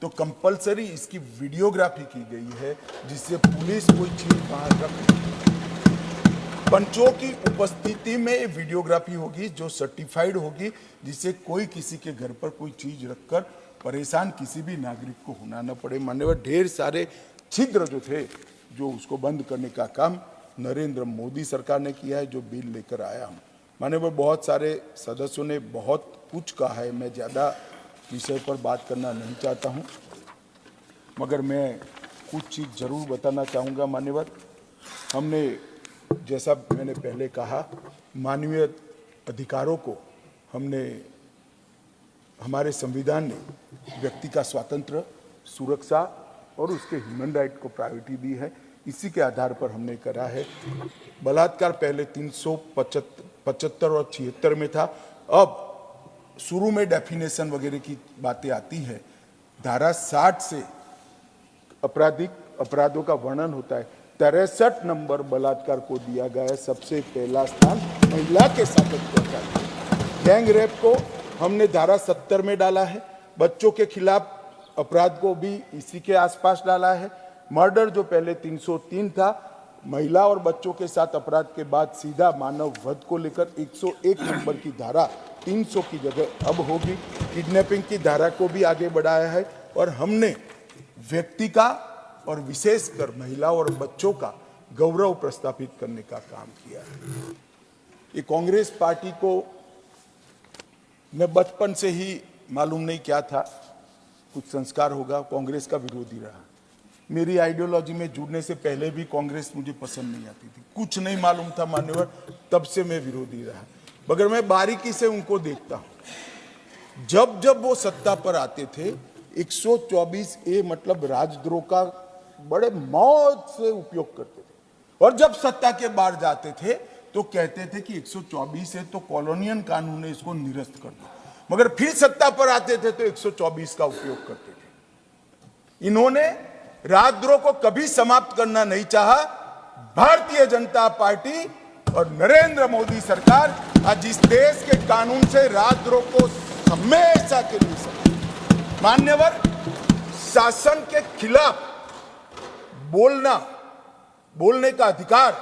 तो कंपलसरी इसकी वीडियोग्राफी की गई है, जिससे पुलिस कोई चीज बाहर रख। पंचों की उपस्थिति में वीडियोग्राफी होगी जो सर्टिफाइड होगी, जिससे कोई किसी के घर पर कोई चीज रखकर परेशान किसी भी नागरिक को होना न पड़े। मान्यवर, ढेर सारे छिद्र जो थे जो उसको बंद करने का काम नरेंद्र मोदी सरकार ने किया है, जो बिल लेकर आया हूँ। मान्यवर, बहुत सारे सदस्यों ने बहुत कुछ कहा है, मैं ज़्यादा विषय पर बात करना नहीं चाहता हूँ, मगर मैं कुछ चीज़ जरूर बताना चाहूँगा। मान्यवर, हमने जैसा मैंने पहले कहा, मानवीय अधिकारों को हमने, हमारे संविधान ने व्यक्ति का स्वातंत्र्य, सुरक्षा और उसके ह्यूमन राइट को प्रायोरिटी दी है, इसी के आधार पर हमने करा है। बलात्कार पहले 375 और 76 में था, अब शुरू में डेफिनेशन वगैरह की बातें आती है। धारा 60 से आपराधिक अपराधों का वर्णन होता है। 63 नंबर बलात्कार को दिया गया है, सबसे पहला स्थान महिला के साथ अत्याचार। गैंग रेप को हमने धारा 70 में डाला है। बच्चों के खिलाफ अपराध को भी इसी के आसपास डाला है। मर्डर जो पहले 303 था, महिला और बच्चों के साथ अपराध के बाद सीधा मानव वध को लेकर 101 नंबर की धारा 300 की जगह अब होगी। किडनैपिंग की धारा को भी आगे बढ़ाया है और हमने व्यक्ति का और विशेषकर महिला और बच्चों का गौरव प्रस्थापित करने का काम किया है। ये कांग्रेस पार्टी को मैं बचपन से ही मालूम नहीं क्या था, कुछ संस्कार होगा, कांग्रेस का विरोधी रहा। मेरी आइडियोलॉजी में जुड़ने से पहले भी कांग्रेस मुझे पसंद नहीं आती थी, कुछ नहीं मालूम था मान्यवर, तब से मैं विरोधी रहा। मगर मैं बारीकी से उनको देखता हूं, जब जब वो सत्ता पर आते थे 124A मतलब राजद्रोह का बड़े मौज से उपयोग करते थे, और जब सत्ता के बाहर जाते थे तो कहते थे कि 124 है तो कॉलोनियल कानून है, इसको निरस्त कर दो। मगर फिर सत्ता पर आते थे तो 124 का उपयोग करते थे। इन्होंने राजद्रोह को कभी समाप्त करना नहीं चाहा। भारतीय जनता पार्टी और नरेंद्र मोदी सरकार आज इस देश के कानून से राजद्रोह को हमेशा के लिए मान्यवर शासन के खिलाफ बोलने का अधिकार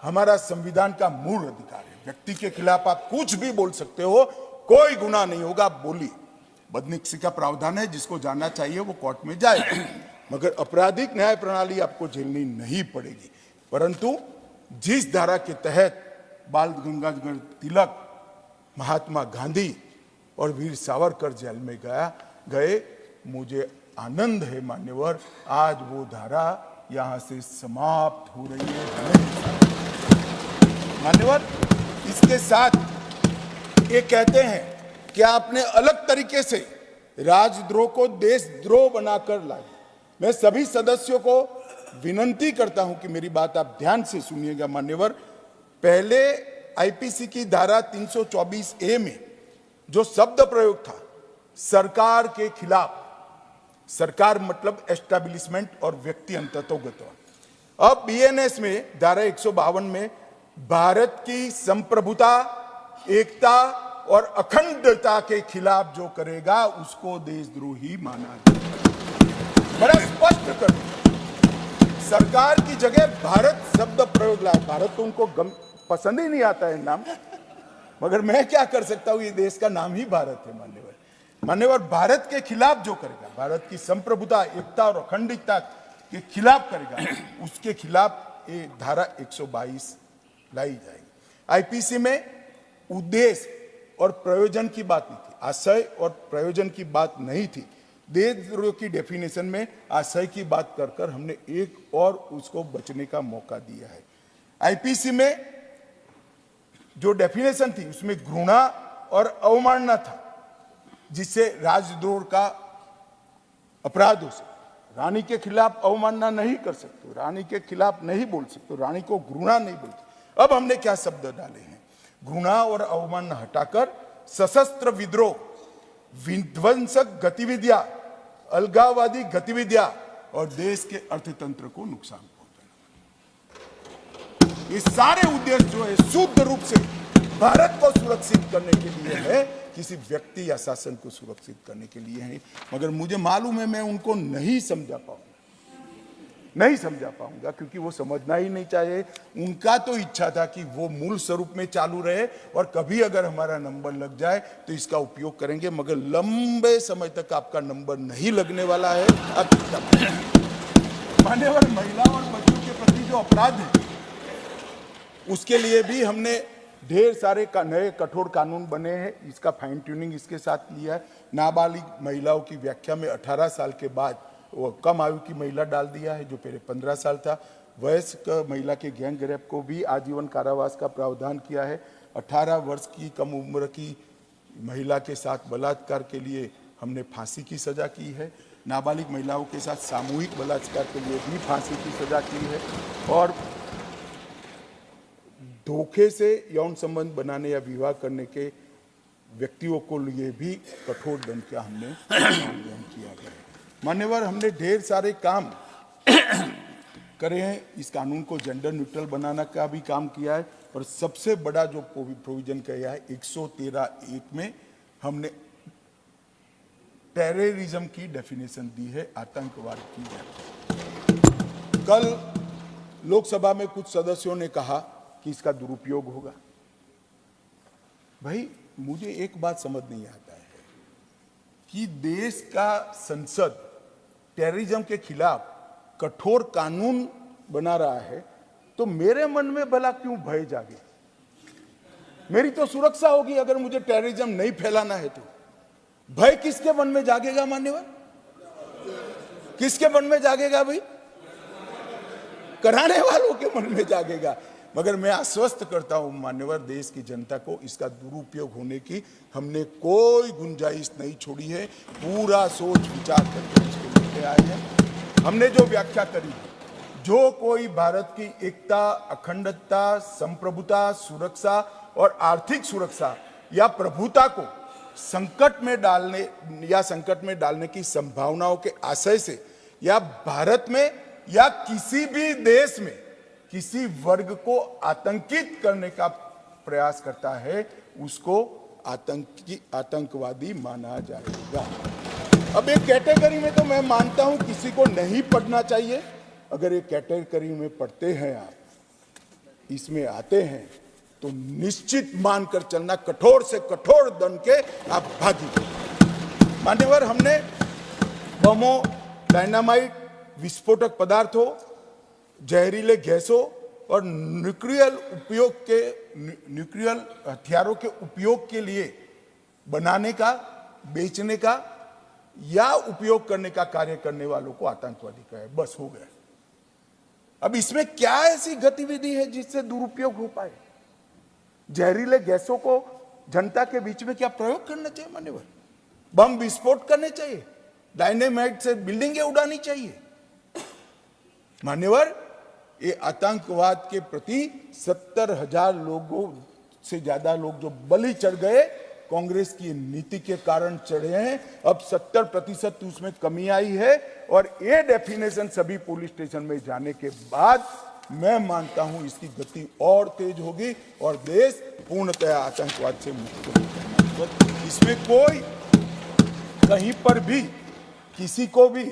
हमारा संविधान का मूल अधिकार है। व्यक्ति के खिलाफ आप कुछ भी बोल सकते हो, कोई गुनाह नहीं होगा, बोली। बदनिक्सी का प्रावधान है, जिसको जाना चाहिए वो कोर्ट में जाए, मगर आपराधिक न्याय प्रणाली आपको झेलनी नहीं पड़ेगी। परंतु जिस धारा के तहत बाल गंगाधर तिलक, महात्मा गांधी और वीर सावरकर जेल में गए, मुझे आनंद है मान्यवर, आज वो धारा यहां से समाप्त हो रही है। मान्यवर, इसके साथ ये कहते हैं कि आपने अलग तरीके से राजद्रोह को देशद्रोह बनाकर लाए। मैं सभी सदस्यों को विनंती करता हूं कि मेरी बात आप ध्यान से सुनिएगा मान्यवर। पहले आईपीसी की धारा 324A में जो शब्द प्रयोग था सरकार के खिलाफ, सरकार मतलब एस्टैब्लिशमेंट और व्यक्ति अंततोगत, अब बीएनएस में धारा 152 में भारत की संप्रभुता, एकता और अखंडता के खिलाफ जो करेगा उसको देशद्रोही माना जाएगा। बड़ा स्पष्ट कर, सरकार की जगह भारत शब्द प्रयोग लाया। भारत तो उनको पसंद ही नहीं आता है नाम, मगर मैं क्या कर सकता हूं, ये देश का नाम ही भारत है मान्यवर। भारत के खिलाफ जो करेगा, भारत की संप्रभुता, एकता और अखंडता के खिलाफ करेगा, उसके खिलाफ ये धारा 122 लाई जाएगी। आईपीसी में उद्देश्य और प्रयोजन की बात नहीं थी, आशय और प्रयोजन की बात नहीं थी। देशद्रोह की डेफिनेशन में आशय की बात कर हमने एक और उसको बचने का मौका दिया है। आईपीसी में जो डेफिनेशन थी उसमें घृणा और अवमानना था, जिससे राजद्रोह का अपराध हो सकता। रानी के खिलाफ अवमानना नहीं कर सकते, रानी के खिलाफ नहीं बोल सकते, रानी को घृणा नहीं बोलते। अब हमने क्या शब्द डाले हैं, घृणा और अवमानना हटाकर सशस्त्र विद्रोह, विध्वंसक गतिविधियां, अलगाववादी गतिविधियां और देश के अर्थतंत्र को नुकसान पहुंचाना, ये सारे उद्देश्य जो है शुद्ध रूप से भारत को सुरक्षित करने के लिए है, किसी व्यक्ति या शासन को सुरक्षित करने के लिए है। मगर मुझे मालूम है मैं उनको नहीं समझा पाऊंगा, क्योंकि वो समझना ही नहीं चाहे। उनका तो इच्छा था कि वो मूल स्वरूप में चालू रहे और कभी अगर हमारा नंबर लग जाए तो इसका उपयोग करेंगे, मगर लंबे समय तक आपका नंबर नहीं लगने वाला है। मान्यवर, महिलाओं और बच्चों के प्रति जो अपराध है उसके लिए भी हमने ढेर सारे नए कठोर कानून बने हैं। इसका फाइन ट्यूनिंग इसके साथ लिया है। नाबालिग महिलाओं की व्याख्या में 18 साल के बाद वो कम आयु की महिला डाल दिया है, जो पहले 15 साल था। वयस्क महिला के गैंग रेप को भी आजीवन कारावास का प्रावधान किया है। 18 वर्ष की कम उम्र की महिला के साथ बलात्कार के लिए हमने फांसी की सजा की है। नाबालिग महिलाओं के साथ सामूहिक बलात्कार के लिए भी फांसी की सजा की है। और धोखे से यौन संबंध बनाने या विवाह करने के व्यक्तियों को लिए भी कठोर दंड का हमने प्रावधान किया गया है। मान्यवर, हमने ढेर सारे काम करे हैं। इस कानून को जेंडर न्यूट्रल बनाने का भी काम किया है। और सबसे बड़ा जो प्रोविजन किया है 113(1) में हमने टेररिज्म की डेफिनेशन दी है, आतंकवाद की है। कल लोकसभा में कुछ सदस्यों ने कहा कि इसका दुरुपयोग होगा। भाई, मुझे एक बात समझ नहीं आता है कि देश का संसद टेररिज्म के खिलाफ कठोर कानून बना रहा है, तो मेरे मन में भला क्यों भय जागे? मेरी तो सुरक्षा होगी अगर मुझे टेररिज्म नहीं फैलाना है तो। भय किसके मन में जागेगा मान्यवर? किसके मन में जागेगा भाई? कराने वालों के मन में जागेगा। मगर मैं आश्वस्त करता हूं मान्यवर देश की जनता को, इसका दुरुपयोग होने की हमने कोई गुंजाइश नहीं छोड़ी है। पूरा सोच विचार करके इसको लेके आए हैं। हमने जो व्याख्या करी है, जो कोई भारत की एकता, अखंडता, संप्रभुता, सुरक्षा और आर्थिक सुरक्षा या प्रभुता को संकट में डालने की संभावनाओं के आशय से या भारत में या किसी भी देश में किसी वर्ग को आतंकित करने का प्रयास करता है, उसको आतंकवादी माना जाएगा। अब एक कैटेगरी में तो मैं मानता हूं किसी को नहीं पढ़ना चाहिए। अगर एक कैटेगरी में पढ़ते हैं आप, इसमें आते हैं, तो निश्चित मानकर चलना, कठोर से कठोर दंड के आप भागी। मान्यवर, हमने बमों, डायनामाइट, विस्फोटक पदार्थों, जहरीले गैसों और न्यूक्लियर हथियारों के उपयोग के लिए बनाने का, बेचने का या उपयोग करने का कार्य करने वालों को आतंकवादी कहे। बस हो गया। अब इसमें क्या ऐसी गतिविधि है जिससे दुरुपयोग हो पाए? जहरीले गैसों को जनता के बीच में क्या प्रयोग करना चाहिए? मान्यवर, बम विस्फोट करने चाहिए, डायनेमाइट से बिल्डिंगें उड़ानी चाहिए? मान्यवर, ये आतंकवाद के प्रति 70,000 लोगों से ज्यादा लोग जो बलि चढ़ गए, कांग्रेस की नीति के कारण चढ़े हैं। अब 70% उसमें कमी आई है और ये डेफिनेशन सभी पुलिस स्टेशन में जाने के बाद मैं मानता हूं इसकी गति और तेज होगी और देश पूर्णतः आतंकवाद से मुक्त होगा। इसमें कोई कहीं पर भी किसी को भी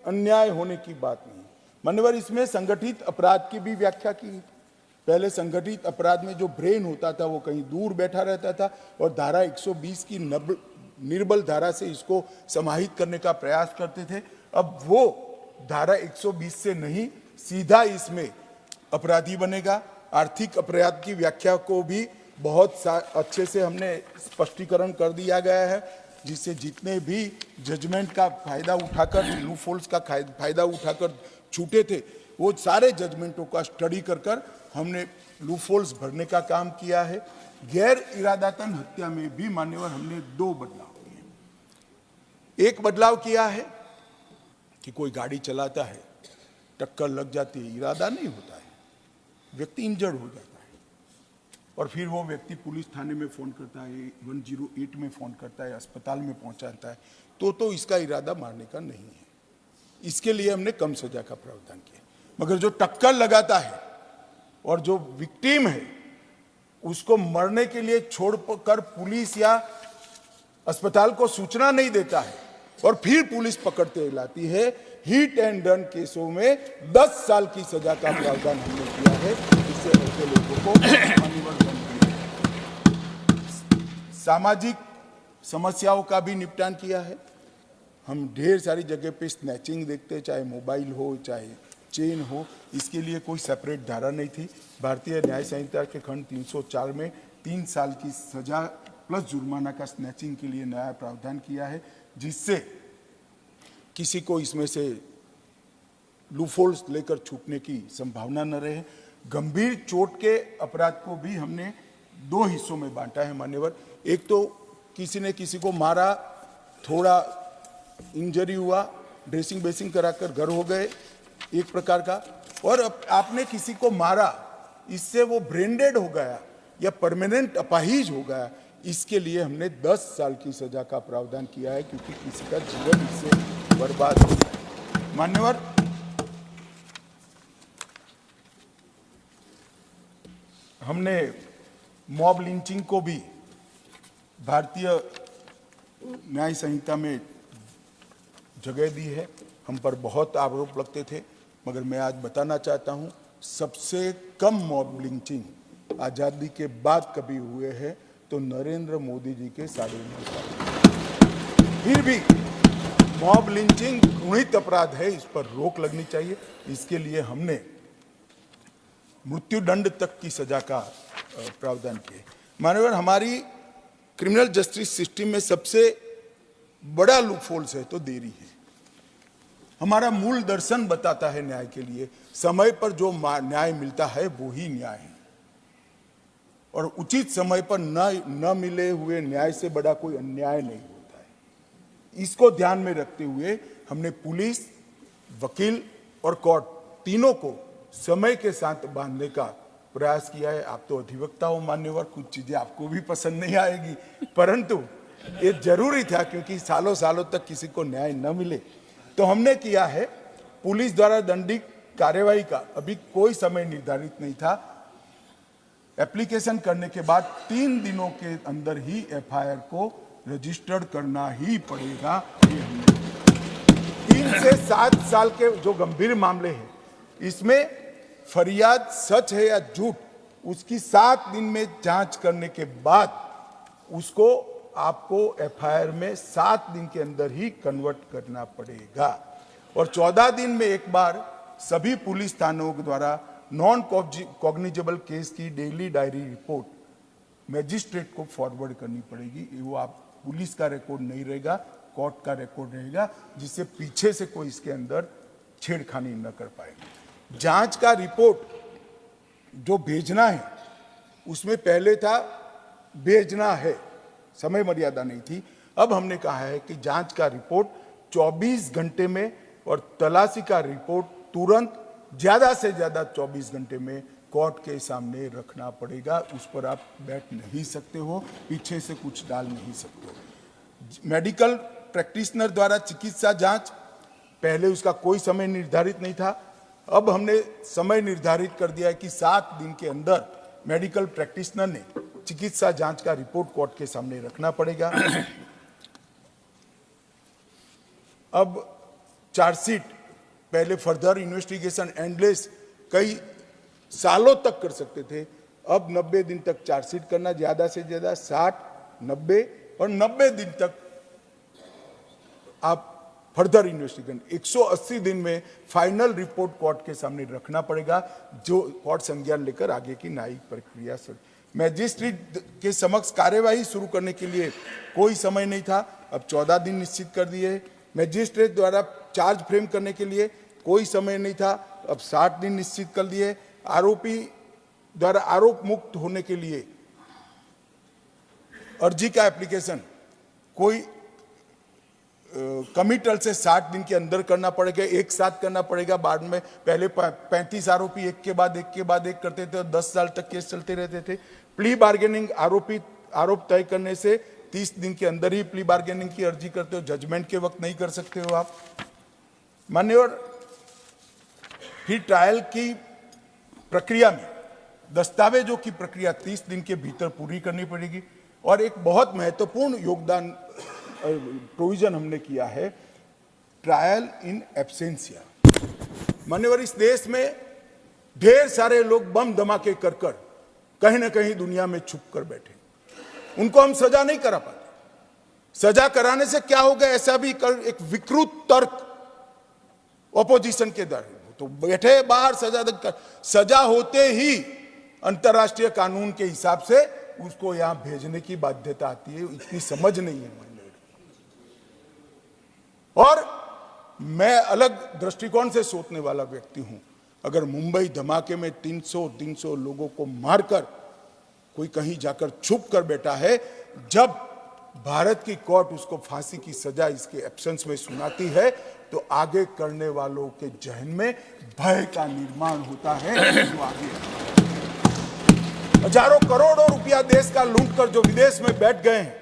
अन्याय होने की बात नहीं। मान्यवर, इसमें संगठित अपराध की भी व्याख्या की। पहले संगठित अपराध में जो ब्रेन होता था वो कहीं दूर बैठा रहता था और धारा 120 की निर्बल धारा से इसको समाहित करने का प्रयास करते थे। अब वो धारा 120 से नहीं, सीधा इसमें अपराधी बनेगा। आर्थिक अपराध की व्याख्या को भी बहुत अच्छे से हमने स्पष्टीकरण कर दिया गया है, जिससे जितने भी जजमेंट का फायदा उठाकर, लूपहोल्स का फायदा उठाकर छूटे थे, वो सारे जजमेंटों का स्टडी कर हमने लूपहोल्स भरने का काम किया है। गैर इरादतन हत्या में भी मान्यवर हमने 2 बदलाव किए। एक बदलाव किया है कि कोई गाड़ी चलाता है, टक्कर लग जाती है, इरादा नहीं होता है, व्यक्ति इंजर्ड हो जाता है और फिर वो व्यक्ति पुलिस थाने में फोन करता है, 108 में फोन करता है, अस्पताल में पहुंचाता है, तो इसका इरादा मारने का नहीं है। इसके लिए हमने कम सजा का प्रावधान किया। मगर जो टक्कर लगाता है और जो विक्टिम है उसको मरने के लिए छोड़कर पुलिस या अस्पताल को सूचना नहीं देता है और फिर पुलिस पकड़ते लाती है, हिट एंड रन केसों में 10 साल की सजा का प्रावधान हमने किया है। इससे ऐसे लोगों को सामाजिक समस्याओं का भी निपटान किया है। हम ढेर सारी जगह पे स्नैचिंग देखते हैं, चाहे मोबाइल हो चाहे चेन हो, इसके लिए कोई सेपरेट धारा नहीं थी। भारतीय न्याय संहिता के खंड 304 में 3 साल की सजा प्लस जुर्माना का स्नैचिंग के लिए नया प्रावधान किया है, जिससे किसी को इसमें से लूपहोल्स लेकर छूटने की संभावना न रहे। गंभीर चोट के अपराध को भी हमने 2 हिस्सों में बांटा है मान्यवर। एक तो किसी ने किसी को मारा, थोड़ा इंजरी हुआ, ड्रेसिंग बेसिंग कराकर घर हो गए, एक प्रकार का, और आपने किसी को मारा, इससे वो ब्रेन डेड हो गया या परमानेंट अपाहिज हो गया, इसके लिए हमने 10 साल की सजा का प्रावधान किया है, क्योंकि किसी का जीवन इससे बर्बाद हो गया। मान्यवर, हमने मॉब लिंचिंग को भी भारतीय न्याय संहिता में जगह दी है। हम पर बहुत आरोप लगते थे, मगर मैं आज बताना चाहता हूं, सबसे कम मॉब लिंचिंग आजादी के बाद कभी हुए हैं तो नरेंद्र मोदी जी के 9.5 साल। फिर भी मॉब लिंचिंग घृणित अपराध है, इस पर रोक लगनी चाहिए। इसके लिए हमने मृत्युदंड तक की सजा का प्रावधान किया। माननीय, हमारी क्रिमिनल जस्टिस सिस्टम में सबसे बड़ा लूपहोल्स है तो देरी है। हमारा मूल दर्शन बताता है न्याय के लिए, समय पर जो न्याय मिलता है वो ही न्याय है, और उचित समय पर न मिले हुए न्याय से बड़ा कोई अन्याय नहीं होता है। इसको ध्यान में रखते हुए हमने पुलिस, वकील और कोर्ट तीनों को समय के साथ बांधने का प्रयास किया है। आप तो अधिवक्ता हो मान्यवर, कुछ चीजें आपको भी पसंद नहीं आएगी, परंतु ये जरूरी था, क्योंकि सालों सालों तक किसी को न्याय न मिले, तो हमने किया है। पुलिस द्वारा दंडिक कार्यवाही का अभी कोई समय निर्धारित नहीं था। एप्लीकेशन करने के बाद 3 दिनों के अंदर ही एफआईआर को रजिस्टर्ड करना ही पड़ेगा, ये हमने 3 से 7 साल के जो गंभीर मामले हैं, इसमें फरियाद सच है या झूठ, उसकी 7 दिन में जांच करने के बाद उसको आपको एफआईआर में 7 दिन के अंदर ही कन्वर्ट करना पड़ेगा। और 14 दिन में एक बार सभी पुलिस थानों के द्वारा नॉन कॉग्निजेबल केस की डेली डायरी रिपोर्ट मैजिस्ट्रेट को फॉरवर्ड करनी पड़ेगी। वो आप पुलिस का रिकॉर्ड नहीं रहेगा, कोर्ट का रिकॉर्ड रहेगा, जिससे पीछे से कोई इसके अंदर छेड़खानी न कर पाएगा। जांच का रिपोर्ट जो भेजना है, उसमें पहले था भेजना है, समय मर्यादा नहीं थी। अब हमने कहा है कि जांच का रिपोर्ट 24 घंटे में और तलाशी का रिपोर्ट तुरंत ज्यादा से ज्यादा 24 घंटे में कोर्ट के सामने रखना पड़ेगा। उस पर आप बैठ नहीं सकते हो, पीछे से कुछ डाल नहीं सकते हो। मेडिकल प्रैक्टिशनर द्वारा चिकित्सा जांच, पहले उसका कोई समय निर्धारित नहीं था, अब हमने समय निर्धारित कर दिया है कि 7 दिन के अंदर मेडिकल प्रैक्टिशनर ने चिकित्सा जांच का रिपोर्ट कोर्ट के सामने रखना पड़ेगा। अब चार्जशीट, पहले फर्दर इन्वेस्टिगेशन एंडलेस कई सालों तक कर सकते थे, अब 90 दिन तक चार्जशीट करना, ज्यादा से ज्यादा 60, 90 और 90 दिन तक आप फर्दर इन्वेस्टिगेशन, 180 दिन में फाइनल रिपोर्ट कोर्ट के सामने रखना पड़ेगा, जो कोर्ट संज्ञान लेकर आगे की न्यायिक प्रक्रिया से। मैजिस्ट्रेट के समक्ष कार्यवाही शुरू करने के लिए कोई समय नहीं था, अब 14 दिन निश्चित कर दिए। मैजिस्ट्रेट द्वारा चार्ज फ्रेम करने के लिए कोई समय नहीं था, अब 60 दिन निश्चित कर दिए। आरोपी द्वारा आरोप मुक्त होने के लिए अर्जी का एप्लीकेशन कोई कमिटल से 60 दिन के अंदर करना पड़ेगा, एक साथ करना पड़ेगा। बाद में पहले 35 आरोपी एक के बाद एक करते थे और 10 साल तक केस चलते रहते थे। प्ली बार्गेनिंग, आरोप तय करने से 30 दिन के अंदर ही प्ली बार्गेनिंग की अर्जी करते हो, जजमेंट के वक्त नहीं कर सकते हो आप। मान्यवर, फिर ट्रायल की प्रक्रिया में दस्तावेजों की प्रक्रिया 30 दिन के भीतर पूरी करनी पड़ेगी। और एक बहुत महत्वपूर्ण योगदान प्रोविजन हमने किया है, ट्रायल इन एब्सेंसिया। मान्यवर, इस देश में ढेर सारे लोग बम धमाके कर कहीं ना कहीं दुनिया में छुप कर बैठे, उनको हम सजा नहीं करा पाते। सजा कराने से क्या होगा, ऐसा भी एक विकृत तर्क ऑपोजिशन के द्वारा, तो बैठे बाहर सजा होते ही अंतर्राष्ट्रीय कानून के हिसाब से उसको यहां भेजने की बाध्यता आती है। इतनी समझ नहीं है। और मैं अलग दृष्टिकोण से सोचने वाला व्यक्ति हूं। अगर मुंबई धमाके में 300 लोगों को मारकर कोई कहीं जाकर छुप कर बैठा है, जब भारत की कोर्ट उसको फांसी की सजा इसके एब्सेंस में सुनाती है, तो आगे करने वालों के जहन में भय का निर्माण होता है। जो आगे हजारों करोड़ों रुपया देश का लूट कर जो विदेश में बैठ गए हैं,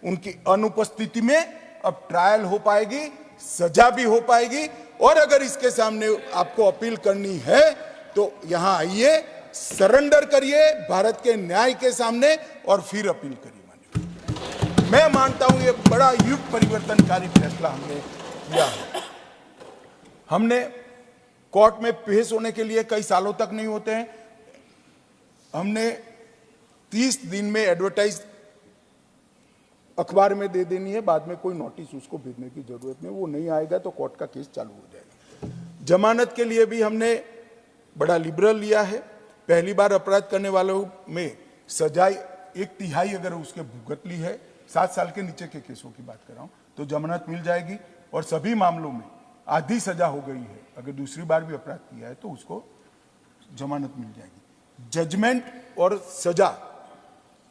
उनकी अनुपस्थिति में अब ट्रायल हो पाएगी, सजा भी हो पाएगी। और अगर इसके सामने आपको अपील करनी है तो यहां आइए, सरेंडर करिए भारत के न्याय के सामने और फिर अपील करिए। मैं मानता हूं ये बड़ा युग परिवर्तनकारी फैसला हमने किया है। हमने कोर्ट में पेश होने के लिए कई सालों तक नहीं होते हैं। हमने 30 दिन में एडवर्टाइज अखबार में दे देनी है, बाद में कोई नोटिस उसको भेजने की जरूरत नहीं, वो नहीं आएगा तो कोर्ट का केस चालू हो जाएगा। जमानत के लिए भी हमने बड़ा लिबरल लिया है। पहली बार अपराध करने वालों में सजा 1/3 अगर उसके भुगत ली है, 7 साल के नीचे के केसों की बात कर रहा हूं, तो जमानत मिल जाएगी। और सभी मामलों में आधी सजा हो गई है, अगर दूसरी बार भी अपराध किया है तो उसको जमानत मिल जाएगी। जजमेंट और सजा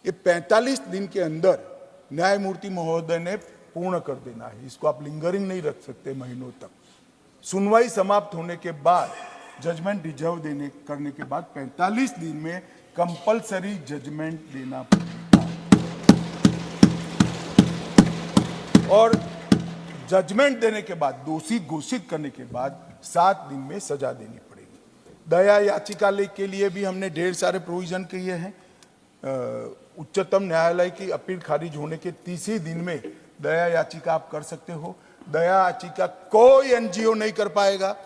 ये 45 दिन के अंदर न्यायमूर्ति महोदय ने पूर्ण कर देना है। इसको आप लिंगरिंग नहीं रख सकते महीनों तक। सुनवाई समाप्त होने के बाद, जजमेंट रिजर्व करने के बाद 45 दिन में कंपलसरी जजमेंट देना पड़ेगा। और जजमेंट देने के बाद, दोषी घोषित करने के बाद 7 दिन में सजा देनी पड़ेगी। दया याचिका के लिए भी हमने ढेर सारे प्रोविजन किए हैं। उच्चतम न्यायालय की अपील खारिज होने के 30 दिन में दया याचिका आप कर सकते हो। दया याचिका कोई एनजीओ नहीं कर पाएगा।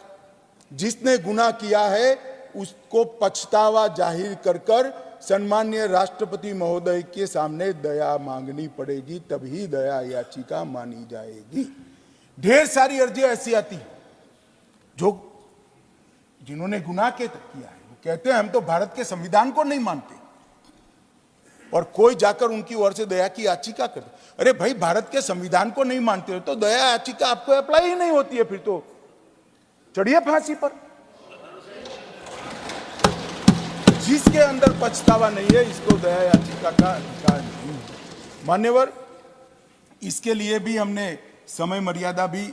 जिसने गुनाह किया है उसको पछतावा जाहिर कर कर सम्माननीय राष्ट्रपति महोदय के सामने दया मांगनी पड़ेगी, तभी दया याचिका मानी जाएगी। ढेर सारी अर्जियां ऐसी आती हैं जो जिन्होंने गुनाह किया है वो कहते हैं हम तो भारत के संविधान को नहीं मानते, और कोई जाकर उनकी ओर से दया की याचिका करते। अरे भाई, भारत के संविधान को नहीं मानते हो तो दया याचिका आपको अप्लाई ही नहीं होती है, फिर तो चढ़िए फांसी पर। जिसके अंदर पछतावा नहीं है इसको दया याचिका का अधिकार नहीं है। मान्यवर, इसके लिए भी हमने समय मर्यादा भी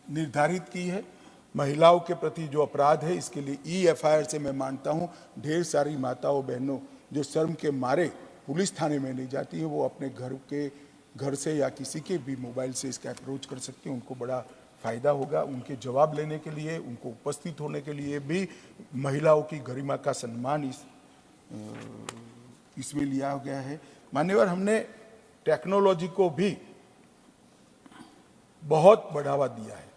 निर्धारित की है। महिलाओं के प्रति जो अपराध है इसके लिए EFIR से मैं मानता हूं ढेर सारी माताओं बहनों जो शर्म के मारे पुलिस थाने में नहीं जाती है वो अपने घर से या किसी के भी मोबाइल से इसका अप्रोच कर सकते हैं। उनको बड़ा फायदा होगा। उनके जवाब लेने के लिए, उनको उपस्थित होने के लिए भी महिलाओं की गरिमा का सम्मान इसमें लिया गया है। मान्यवर, हमने टेक्नोलॉजी को भी बहुत बढ़ावा दिया है।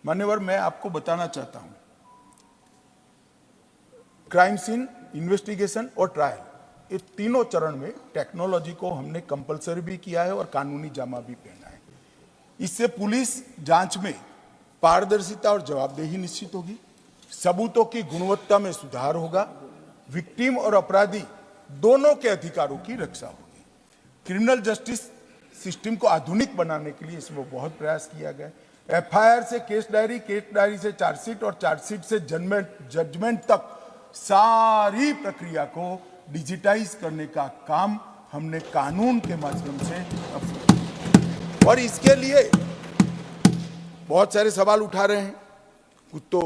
मान्यवर, मैं आपको बताना चाहता हूं, क्राइम सीन, इन्वेस्टिगेशन और ट्रायल, ये तीनों चरण में टेक्नोलॉजी को हमने कंपलसरी भी किया है और कानूनी जामा भी पहना है। इससे पुलिस जांच में पारदर्शिता और जवाबदेही निश्चित होगी, सबूतों की गुणवत्ता में सुधार होगा, विक्टिम और अपराधी दोनों के अधिकारों की रक्षा होगी। क्रिमिनल जस्टिस सिस्टम को आधुनिक बनाने के लिए इसमें बहुत प्रयास किया गया है। FIR से केस डायरी से चार्जशीट और चार्जशीट से जजमेंट तक सारी प्रक्रिया को डिजिटाइज करने का काम हमने कानून के माध्यम से, और इसके लिए बहुत सारे सवाल उठा रहे हैं, कुछ तो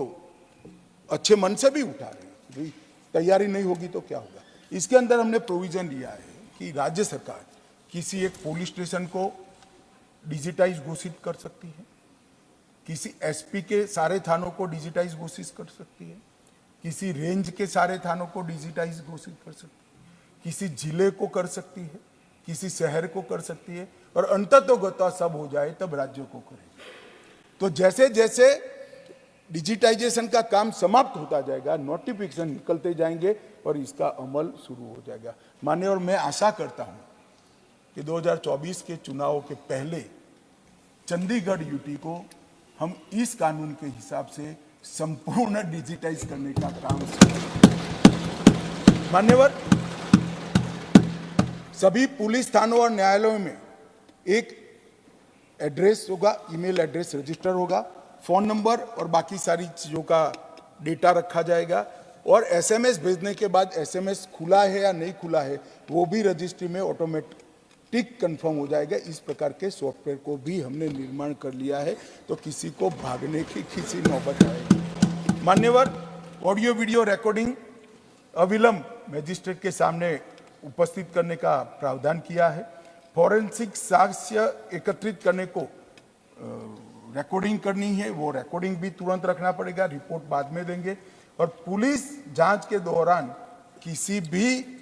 अच्छे मन से भी उठा रहे हैं, भाई तैयारी नहीं होगी तो क्या होगा। इसके अंदर हमने प्रोविजन लिया है कि राज्य सरकार किसी एक पुलिस स्टेशन को डिजिटाइज घोषित कर सकती है, किसी SP के सारे थानों को डिजिटाइज घोषित कर सकती है, किसी रेंज के सारे थानों को डिजिटाइज घोषित कर सकती है, किसी जिले को कर सकती है, किसी शहर को कर सकती है, और अंततोगत्वा सब हो जाए तब राज्यों को करेगी। तो जैसे जैसे डिजिटाइजेशन का काम समाप्त होता जाएगा, नोटिफिकेशन निकलते जाएंगे और इसका अमल शुरू हो जाएगा। माननीय, और मैं आशा करता हूं कि 2024 के चुनाव के पहले चंडीगढ़ UT को हम इस कानून के हिसाब से संपूर्ण डिजिटाइज करने का काम मान्यवर, सभी पुलिस थानों और न्यायालयों में एक एड्रेस होगा, ईमेल एड्रेस रजिस्टर होगा, फोन नंबर और बाकी सारी चीजों का डेटा रखा जाएगा, और SMS भेजने के बाद SMS खुला है या नहीं खुला है वो भी रजिस्ट्री में ऑटोमेटिक कंफर्म हो जाएगा। इस प्रकार के सॉफ्टवेयर को भी हमने निर्माण कर लिया है, तो किसी को भागने की किसी नौबत आएगी। मान्यवर, ऑडियो वीडियो रिकॉर्डिंग अविलंब मजिस्ट्रेट के सामने उपस्थित करने का प्रावधान किया है। फॉरेंसिक साक्ष्य एकत्रित करने को रिकॉर्डिंग करनी है, वो रिकॉर्डिंग भी तुरंत रखना पड़ेगा, रिपोर्ट बाद में देंगे। और पुलिस जांच के दौरान किसी भी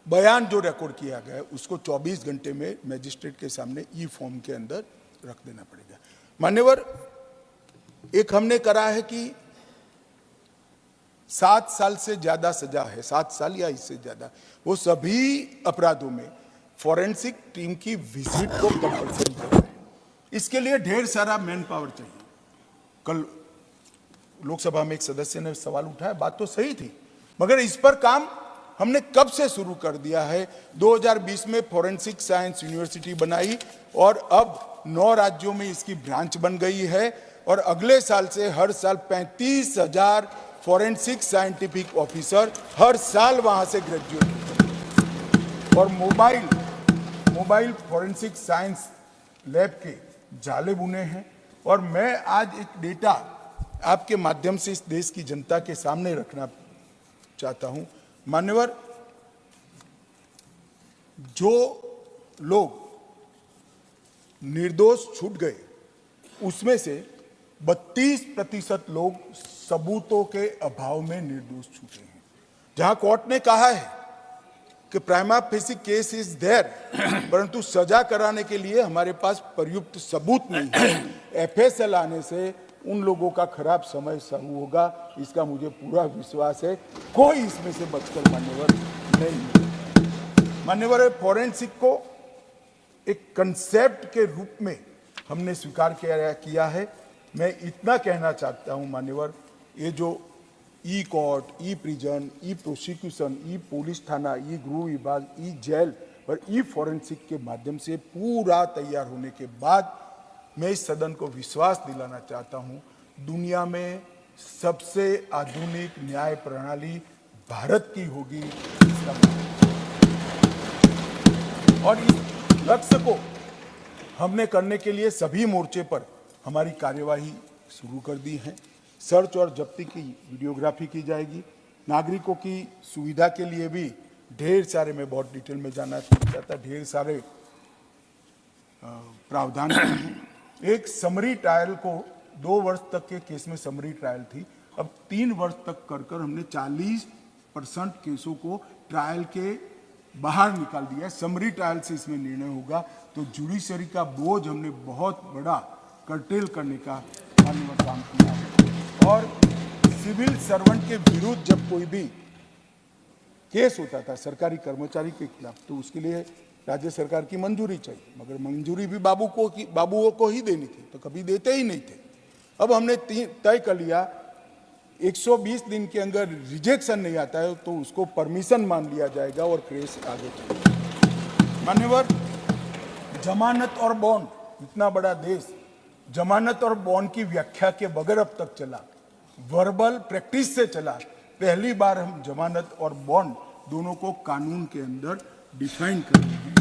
बयान जो रिकॉर्ड किया गया है उसको 24 घंटे में मजिस्ट्रेट के सामने E-फॉर्म के अंदर रख देना पड़ेगा। मान्यवर, एक हमने करा है कि 7 साल से ज्यादा सजा है, 7 साल या इससे ज्यादा, वो सभी अपराधों में फॉरेंसिक टीम की विजिट को कंपलसरी करना है। इसके लिए ढेर सारा मैन पावर चाहिए। कल लोकसभा में एक सदस्य ने सवाल उठाया, बात तो सही थी, मगर इस पर काम हमने कब से शुरू कर दिया है। 2020 में फॉरेंसिक साइंस यूनिवर्सिटी बनाई और अब 9 राज्यों में इसकी ब्रांच बन गई है, और अगले साल से हर साल 35,000 फॉरेंसिक साइंटिफिक ऑफिसर हर साल वहां से ग्रेजुएट होते, और मोबाइल फॉरेंसिक साइंस लैब के जाले बुने हैं। और मैं आज एक डेटा आपके माध्यम से इस देश की जनता के सामने रखना चाहता हूं। मान्यवर, जो लोग निर्दोष छूट गए उसमें से 32% लोग सबूतों के अभाव में निर्दोष छूटे हैं। जहां कोर्ट ने कहा है कि prima facie case is there, परंतु सजा कराने के लिए हमारे पास पर्याप्त सबूत नहीं है। एफएसएल आने से उन लोगों का खराब समय शुरू होगा, इसका मुझे पूरा विश्वास है। कोई इसमें से बचकर मान्यवर नहीं है। मान्यवर, फॉरेंसिक को एक कंसेप्ट के रूप में हमने स्वीकार किया है। मैं इतना कहना चाहता हूं मान्यवर, ये जो ई कोर्ट, ई प्रिजन, ई प्रोसिक्यूशन, ई पुलिस थाना, ई गृह विभाग, ई जेल और ई फॉरेंसिक के माध्यम से पूरा तैयार होने के बाद मैं इस सदन को विश्वास दिलाना चाहता हूं, दुनिया में सबसे आधुनिक न्याय प्रणाली भारत की होगी। और इस लक्ष्य को हमने करने के लिए सभी मोर्चे पर हमारी कार्यवाही शुरू कर दी है। सर्च और जब्ती की वीडियोग्राफी की जाएगी। नागरिकों की सुविधा के लिए भी ढेर सारे, मैं बहुत डिटेल में जाना चाहता, ढेर सारे प्रावधान हैं। एक समरी ट्रायल को 2 वर्ष तक के केस में समरी ट्रायल थी, अब 3 वर्ष तक कर हमने 40% केसों को ट्रायल के बाहर निकाल दिया। समरी ट्रायल से इसमें निर्णय होगा, तो जुडिशरी का बोझ हमने बहुत बड़ा कर्टेल करने का काम किया है। और सिविल सर्वेंट के विरुद्ध जब कोई भी केस होता था सरकारी कर्मचारी के खिलाफ, तो उसके लिए राज्य सरकार की मंजूरी चाहिए, मगर मंजूरी भी बाबुओं को ही देनी थी, तो कभी देते ही नहीं थे। अब हमने तय कर लिया 120 दिन के अंदर रिजेक्शन नहीं आता है तो उसको परमिशन मान लिया जाएगा और केस आगे चलेगा। मान्यवर, जमानत और बॉन्ड, इतना बड़ा देश जमानत और बॉन्ड की व्याख्या के बगैर अब तक चला, वर्बल प्रैक्टिस से चला। पहली बार हम जमानत और बॉन्ड दोनों को कानून के अंदर डिफाइन कर रहे हैं।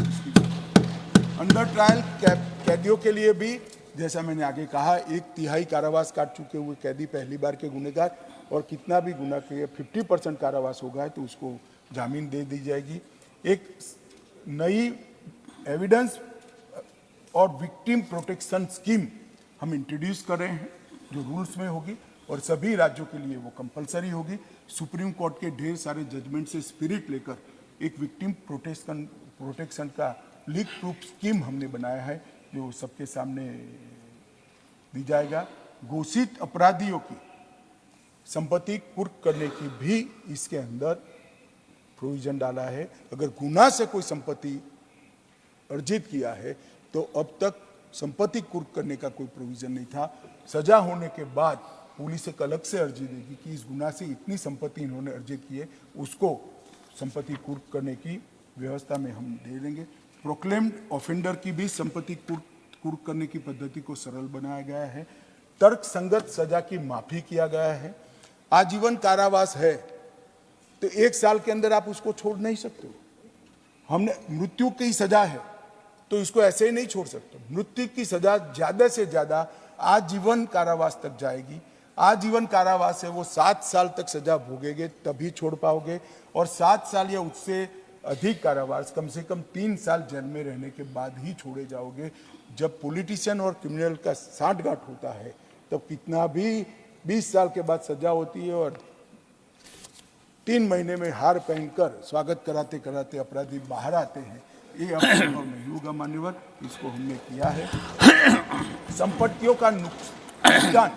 अंडर ट्रायल कैदियों के लिए भी, जैसा मैंने आगे कहा, 1/3 कारावास काट चुके हुए कैदी पहली बार के गुनहगार, और कितना भी गुनाह किए 50% कारावास होगा तो उसको जामीन दे दी जाएगी। एक नई एविडेंस और विक्टिम प्रोटेक्शन स्कीम हम इंट्रोड्यूस कर रहे हैं, जो रूल्स में होगी और सभी राज्यों के लिए वो कंपलसरी होगी। सुप्रीम कोर्ट के ढेर सारे जजमेंट से स्पिरिट लेकर एक विक्टिम प्रोटेक्शन का लीक प्रूफ स्कीम हमने बनाया है, जो सबके सामने दी जाएगा। घोषित अपराधियों की संपत्ति कुर्क करने की भी इसके अंदर प्रोविजन डाला है। अगर गुनाह से कोई संपत्ति अर्जित किया है तो अब तक संपत्ति कुर्क करने का कोई प्रोविजन नहीं था। सजा होने के बाद पुलिस एक अलग से अर्जी देगी कि इस गुनाह से इतनी संपत्ति इन्होंने अर्जित की है, उसको संपत्ति कुर्क करने की व्यवस्था में हम दे देंगे। प्रोक्लेम्ड ऑफेंडर की भी संपत्ति कुर्क करने की पद्धति को सरल बनाया गया है। तर्क संगत सजा की माफी किया गया है। आजीवन कारावास है तो 1 साल के अंदर आप उसको छोड़ नहीं सकते। हमने मृत्यु की सजा है तो इसको ऐसे ही नहीं छोड़ सकते। मृत्यु की सजा ज्यादा से ज्यादा आजीवन कारावास तक जाएगी। आजीवन कारावास है वो 7 साल तक सजा भोगेंगे तभी छोड़ पाओगे, और 7 साल या उससे अधिक कारावास कम से कम 3 साल जेल में रहने के बाद ही छोड़े जाओगे। जब पॉलिटिशियन और क्रिमिनल का साठगांठ होता है तब कितना भी 20 साल के बाद सजा होती है और 3 महीने में हार पहनकर स्वागत कराते कराते अपराधी बाहर आते हैं। ये अब संभव नहीं होगा मान्यवर, इसको हमने किया है। संपत्तियों का नुकसान,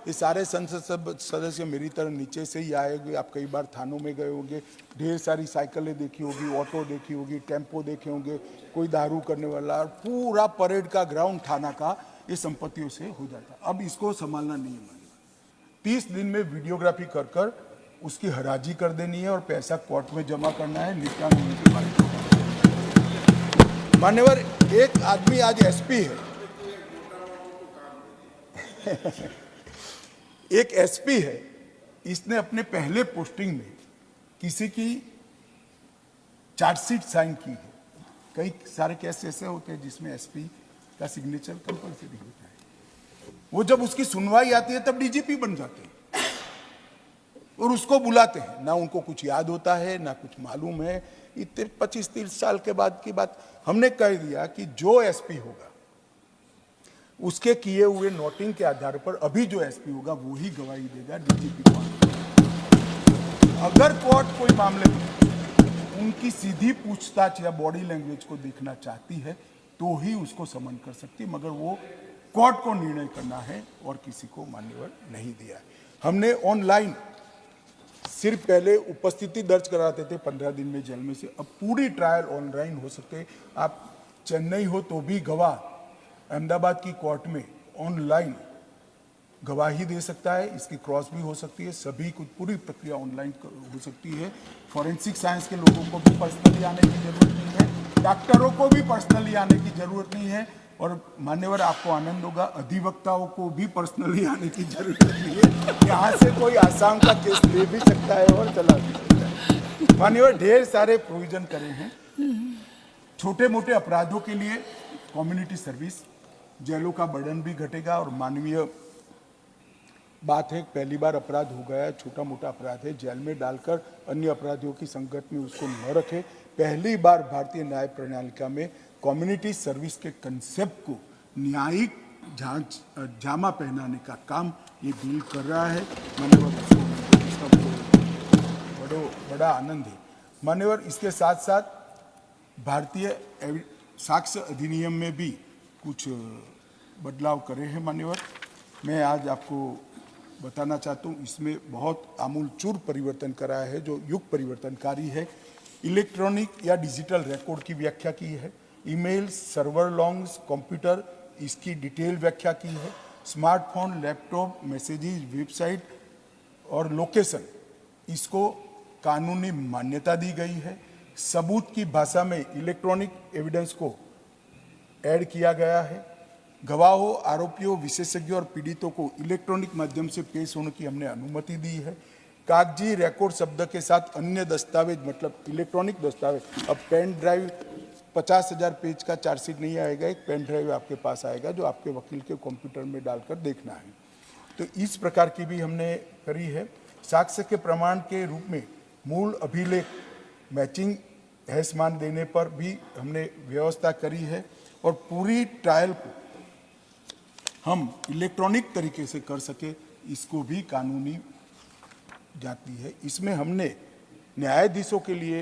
ये सारे संसद सदस्य मेरी तरह नीचे से ही आएंगे। आप कई बार थानों में गए होंगे, ढेर सारी साइकिलें देखी होगी, ऑटो देखी होगी, टेम्पो देखे होंगे, कोई दारू करने वाला, और पूरा परेड का ग्राउंड थाना का ये संपत्तियों से हो जाता। अब इसको संभालना नहीं है मान्यवर। 30 दिन में वीडियोग्राफी कर उसकी हराजी कर देनी है और पैसा कोर्ट में जमा करना है, निपटान होने के बाद। मान्यवर, एक आदमी आज एसपी है एक एसपी है, इसने अपने पहले पोस्टिंग में किसी की चार्जशीट साइन की है। कई सारे केस ऐसे होते हैं जिसमें एसपी का सिग्नेचर कंपलसरी होता है। वो जब उसकी सुनवाई आती है तब डीजीपी बन जाते हैं और उसको बुलाते हैं। ना उनको कुछ याद होता है ना कुछ मालूम है। इतने 25-30 साल के बाद की बात हमने कह दिया कि जो एसपी होगा उसके किए हुए नोटिंग के आधार पर अभी जो एसपी होगा वो ही गवाही देगा डीजीपी को। अगर कोर्ट कोई मामले में उनकी सीधी पूछताछ या बॉडी लैंग्वेज को देखना चाहती है तो ही उसको समन कर सकती है, मगर वो कोर्ट को निर्णय करना है और किसी को मान्यवर नहीं दिया है। हमने ऑनलाइन सिर्फ पहले उपस्थिति दर्ज कराते थे 15 दिन में जेल में से, अब पूरी ट्रायल ऑनलाइन हो सके। आप चेन्नई हो तो भी गवाह अहमदाबाद की कोर्ट में ऑनलाइन गवाही दे सकता है, इसकी क्रॉस भी हो सकती है, सभी कुछ पूरी प्रक्रिया ऑनलाइन हो सकती है। फॉरेंसिक साइंस के लोगों को भी पर्सनली आने की जरूरत नहीं है, डॉक्टरों को भी पर्सनली आने की जरूरत नहीं है, और मान्यवर आपको आनंद होगा, अधिवक्ताओं को भी पर्सनली आने की जरूरत नहीं है। यहाँ से कोई आसाम का केस ले भी सकता है और चला भी सकता है। मान्यवर ढेर सारे प्रोविजन करे हैं छोटे मोटे अपराधों के लिए। कम्युनिटी सर्विस, जेलों का बर्डन भी घटेगा, और मानवीय बात है, पहली बार अपराध हो गया है, छोटा मोटा अपराध है, जेल में डालकर अन्य अपराधियों की संगत में उसको न रखें। पहली बार भारतीय न्याय प्रणालिका में कम्युनिटी सर्विस के कंसेप्ट को न्यायिक जामा पहनाने का काम ये बिल कर रहा है। मान्यवर इसका बड़ा आनंद है। मान्यवर इसके साथ साथ भारतीय साक्ष्य अधिनियम में भी कुछ बदलाव करे हैं। मान्यवर मैं आज आपको बताना चाहता हूँ, इसमें बहुत आमूलचूर परिवर्तन करा है जो युग परिवर्तनकारी है। इलेक्ट्रॉनिक या डिजिटल रिकॉर्ड की व्याख्या की है, ईमेल, सर्वर लॉन्ग्स, कंप्यूटर, इसकी डिटेल व्याख्या की है, स्मार्टफोन, लैपटॉप, मैसेजेस, वेबसाइट और लोकेशन, इसको कानूनी मान्यता दी गई है। सबूत की भाषा में इलेक्ट्रॉनिक एविडेंस को ऐड किया गया है। गवाहों, आरोपियों, विशेषज्ञों और पीड़ितों को इलेक्ट्रॉनिक माध्यम से पेश होने की हमने अनुमति दी है। कागजी रिकॉर्ड शब्द के साथ अन्य दस्तावेज, मतलब इलेक्ट्रॉनिक दस्तावेज, अब पेन ड्राइव 50,000 पेज का चार्जशीट नहीं आएगा, एक पेन ड्राइव आपके पास आएगा जो आपके वकील के कंप्यूटर में डालकर देखना है। तो इस प्रकार की भी हमने करी है। साक्ष्य के प्रमाण के रूप में मूल अभिलेख मैचिंग हैश मान देने पर भी हमने व्यवस्था करी है, और पूरी ट्रायल को हम इलेक्ट्रॉनिक तरीके से कर सके, इसको भी कानूनी जाती है। इसमें हमने न्यायाधीशों के लिए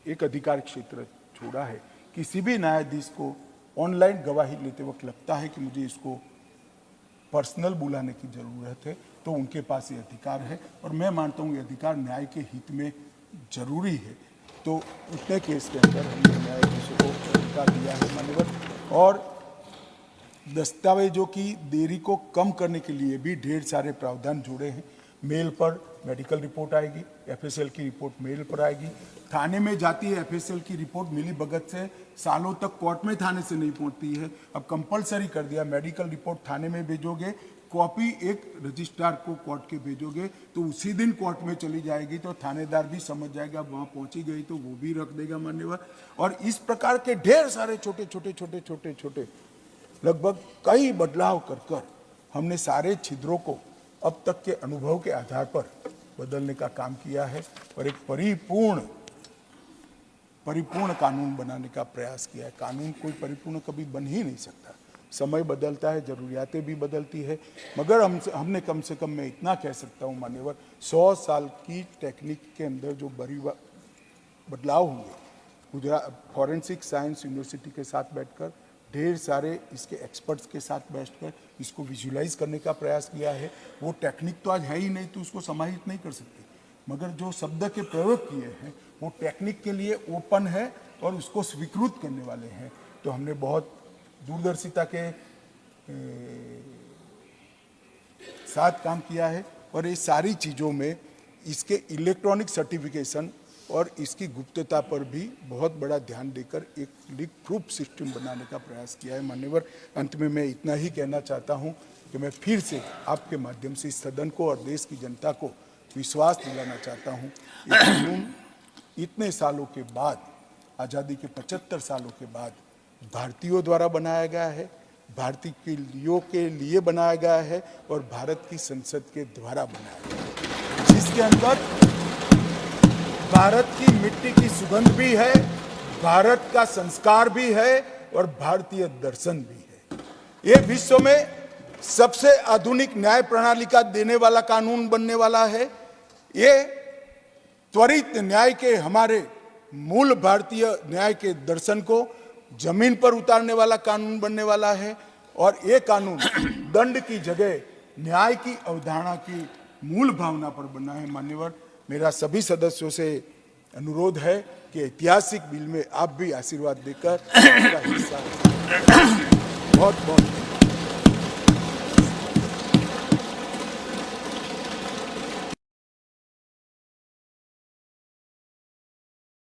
एक अधिकार क्षेत्र छोड़ा है। किसी भी न्यायाधीश को ऑनलाइन गवाही लेते वक्त लगता है कि मुझे इसको पर्सनल बुलाने की जरूरत है, तो उनके पास ये अधिकार है, और मैं मानता हूँ ये अधिकार न्याय के हित में जरूरी है। तो उतने केस के अंदर हमने न्यायाधीशों को अधिकार दिया है मान्यवर। और दस्तावेजों की देरी को कम करने के लिए भी ढेर सारे प्रावधान जोड़े हैं। मेल पर मेडिकल रिपोर्ट आएगी, एफएसएल की रिपोर्ट मेल पर आएगी, थाने में जाती है एफएसएल की रिपोर्ट मिली भगत से, सालों तक कोर्ट में थाने से नहीं पहुंचती है। अब कंपलसरी कर दिया, मेडिकल रिपोर्ट थाने में भेजोगे, कॉपी एक रजिस्ट्रार को कोर्ट के भेजोगे तो उसी दिन कोर्ट में चली जाएगी, तो थानेदार भी समझ जाएगा वहां पहुंची गई तो वो भी रख देगा मान्यवर। और इस प्रकार के ढेर सारे छोटे छोटे लगभग कई बदलाव कर हमने सारे छिद्रों को अब तक के अनुभव के आधार पर बदलने का काम किया है, और एक परिपूर्ण कानून बनाने का प्रयास किया है। कानून कोई परिपूर्ण कभी बन ही नहीं सकता, समय बदलता है, जरूरियातें भी बदलती है, मगर हमने कम से कम मैं इतना कह सकता हूँ मान्यवर, 100 साल की टेक्निक के अंदर जो बड़ी बदलाव होंगे, गुजरात फॉरेंसिक साइंस यूनिवर्सिटी के साथ बैठकर, ढेर सारे इसके एक्सपर्ट्स के साथ बैठकर इसको विजुलाइज करने का प्रयास किया है। वो टेक्निक तो आज है ही नहीं, तो उसको समाहित नहीं कर सकते, मगर जो शब्द के प्रयोग किए हैं वो टेक्निक के लिए ओपन है और उसको स्वीकृत करने वाले हैं। तो हमने बहुत दूरदर्शिता के साथ काम किया है, और ये सारी चीज़ों में इसके इलेक्ट्रॉनिक सर्टिफिकेशन और इसकी गुप्तता पर भी बहुत बड़ा ध्यान देकर एक लीक प्रूफ सिस्टम बनाने का प्रयास किया है मान्यवर। अंत में मैं इतना ही कहना चाहता हूं कि मैं फिर से आपके माध्यम से इस सदन को और देश की जनता को विश्वास दिलाना चाहता हूं, ये कानून इतने सालों के बाद, आज़ादी के 75 सालों के बाद भारतीयों द्वारा बनाया गया है, भारतीयों के लिए बनाया गया है, और भारत की संसद के द्वारा बनाया गया है, जिसके अंदर भारत की मिट्टी की सुगंध भी है, भारत का संस्कार भी है, और भारतीय दर्शन भी है। ये विश्व में सबसे आधुनिक न्याय प्रणाली का देने वाला कानून बनने वाला है। ये त्वरित न्याय के हमारे मूल भारतीय न्याय के दर्शन को जमीन पर उतारने वाला कानून बनने वाला है और ये कानून दंड की जगह न्याय की अवधारणा की मूल भावना पर बना है। मान्यवर, मेरा सभी सदस्यों से अनुरोध है कि ऐतिहासिक बिल में आप भी आशीर्वाद देकर इसका हिस्सा बहुत बहुत